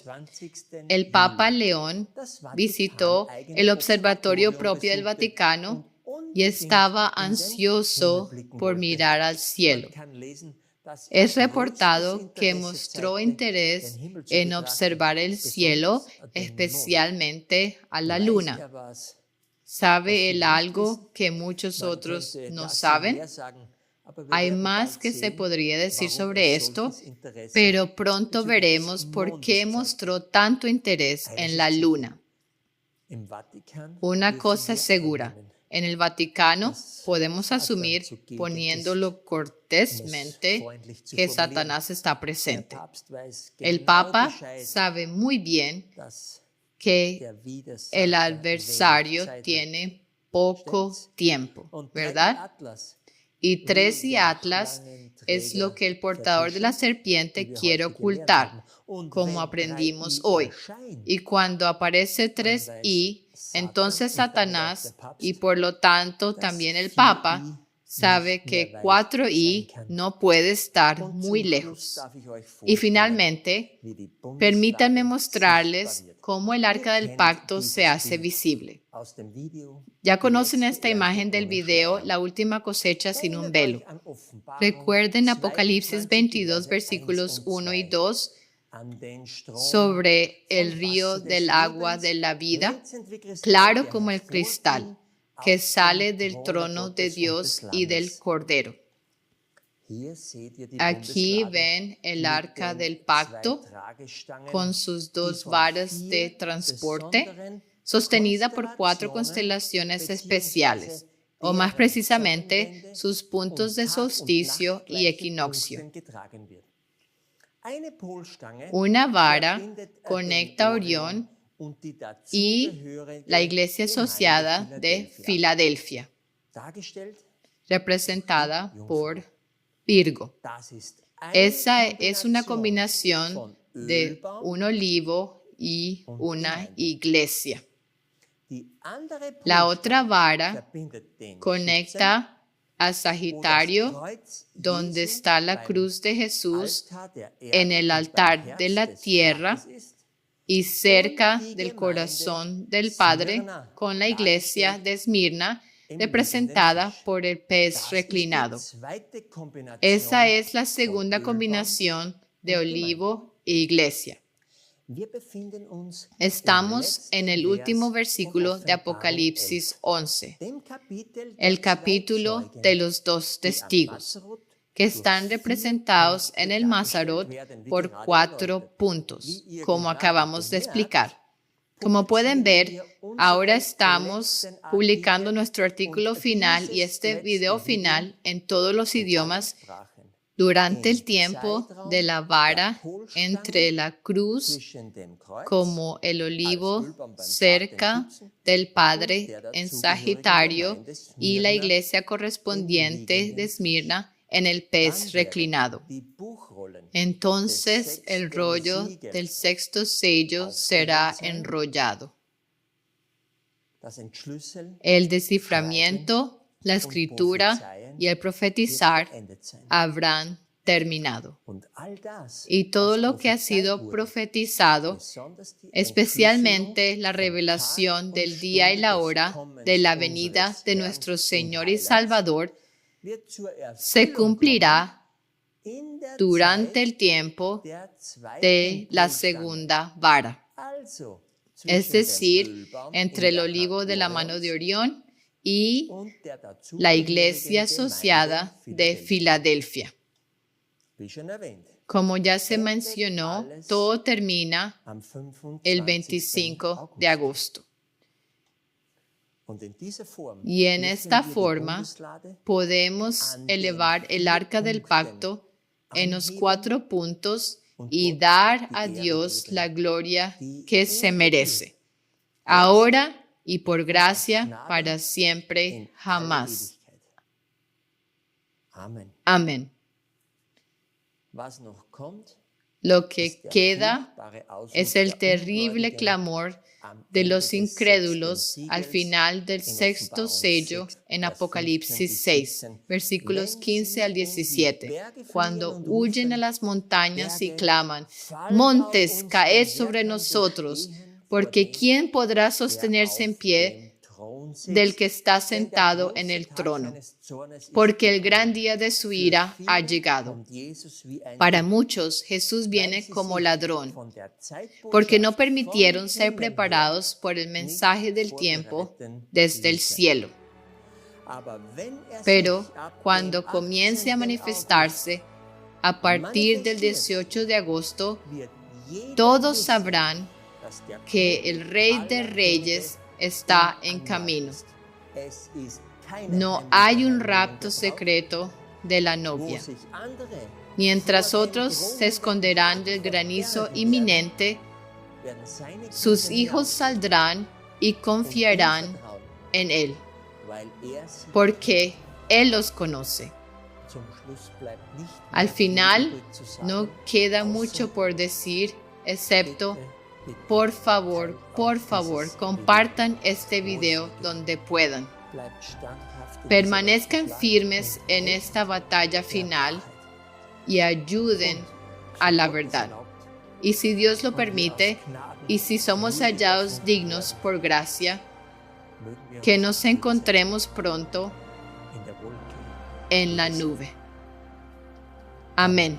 el Papa León visitó el observatorio propio del Vaticano y estaba ansioso por mirar al cielo. Es reportado que mostró interés en observar el cielo, especialmente a la luna. ¿Sabe él algo que muchos otros no saben? Hay más que se podría decir sobre esto, pero pronto veremos por qué mostró tanto interés en la luna. Una cosa es segura, en el Vaticano podemos asumir, poniéndolo cortésmente, que Satanás está presente. El Papa sabe muy bien que el adversario tiene poco tiempo, ¿verdad? Y 3 y Atlas es lo que el portador de la serpiente quiere ocultar, como aprendimos hoy. Y cuando aparece 3 y, entonces Satanás, y por lo tanto también el Papa, sabe que 4 y no puede estar muy lejos. Y finalmente, permítanme mostrarles cómo el arca del pacto se hace visible. Ya conocen esta imagen del video, la última cosecha sin un velo. Recuerden Apocalipsis 22, versículos 1 y 2, sobre el río del agua de la vida, claro como el cristal, que sale del trono de Dios y del Cordero. Aquí ven el arca del pacto con sus 2 varas de transporte, sostenida por 4 constelaciones especiales, o más precisamente sus puntos de solsticio y equinoccio. Una vara conecta a Orión y la iglesia asociada de Filadelfia, representada por Virgo. Esa es una combinación de un olivo y una iglesia. La otra vara conecta a Sagitario, donde está la cruz de Jesús en el altar de la tierra, y cerca del corazón del Padre con la iglesia de Esmirna, representada por el pez reclinado. Esa es la segunda combinación de olivo e iglesia. Estamos en el último versículo de Apocalipsis 11, el capítulo de los 2 testigos, que están representados en el Mazarot por 4 puntos, como acabamos de explicar. Como pueden ver, ahora estamos publicando nuestro artículo final y este video final en todos los idiomas durante el tiempo de la vara entre la cruz como el olivo cerca del Padre en Sagitario y la iglesia correspondiente de Esmirna en el pez reclinado. Entonces el rollo del 6º sello será enrollado. El desciframiento, la escritura y el profetizar habrán terminado. Y todo lo que ha sido profetizado, especialmente la revelación del día y la hora de la venida de nuestro Señor y Salvador, se cumplirá durante el tiempo de la segunda vara, es decir, entre el olivo de la mano de Orión y la iglesia asociada de Filadelfia. Como ya se mencionó, todo termina el 25 de agosto. Y en esta forma podemos elevar el arca del pacto en los 4 puntos y dar a Dios la gloria que se merece, ahora y por gracia para siempre, jamás. Amén. Lo que queda es el terrible clamor de los incrédulos al final del sexto sello en Apocalipsis 6, versículos 15 al 17, cuando huyen a las montañas y claman: montes, caed sobre nosotros, porque ¿quién podrá sostenerse en pie del que está sentado en el trono? Porque el gran día de su ira ha llegado. Para muchos, Jesús viene como ladrón, porque no permitieron ser preparados por el mensaje del tiempo desde el cielo. Pero cuando comience a manifestarse, a partir del 18 de agosto, todos sabrán que el Rey de Reyes está en camino. No hay un rapto secreto de la novia. Mientras otros se esconderán del granizo inminente, sus hijos saldrán y confiarán en Él, porque Él los conoce. Al final, no queda mucho por decir, excepto: por favor, compartan este video donde puedan. Permanezcan firmes en esta batalla final y ayuden a la verdad. Y si Dios lo permite, y si somos hallados dignos por gracia, que nos encontremos pronto en la nube. Amén.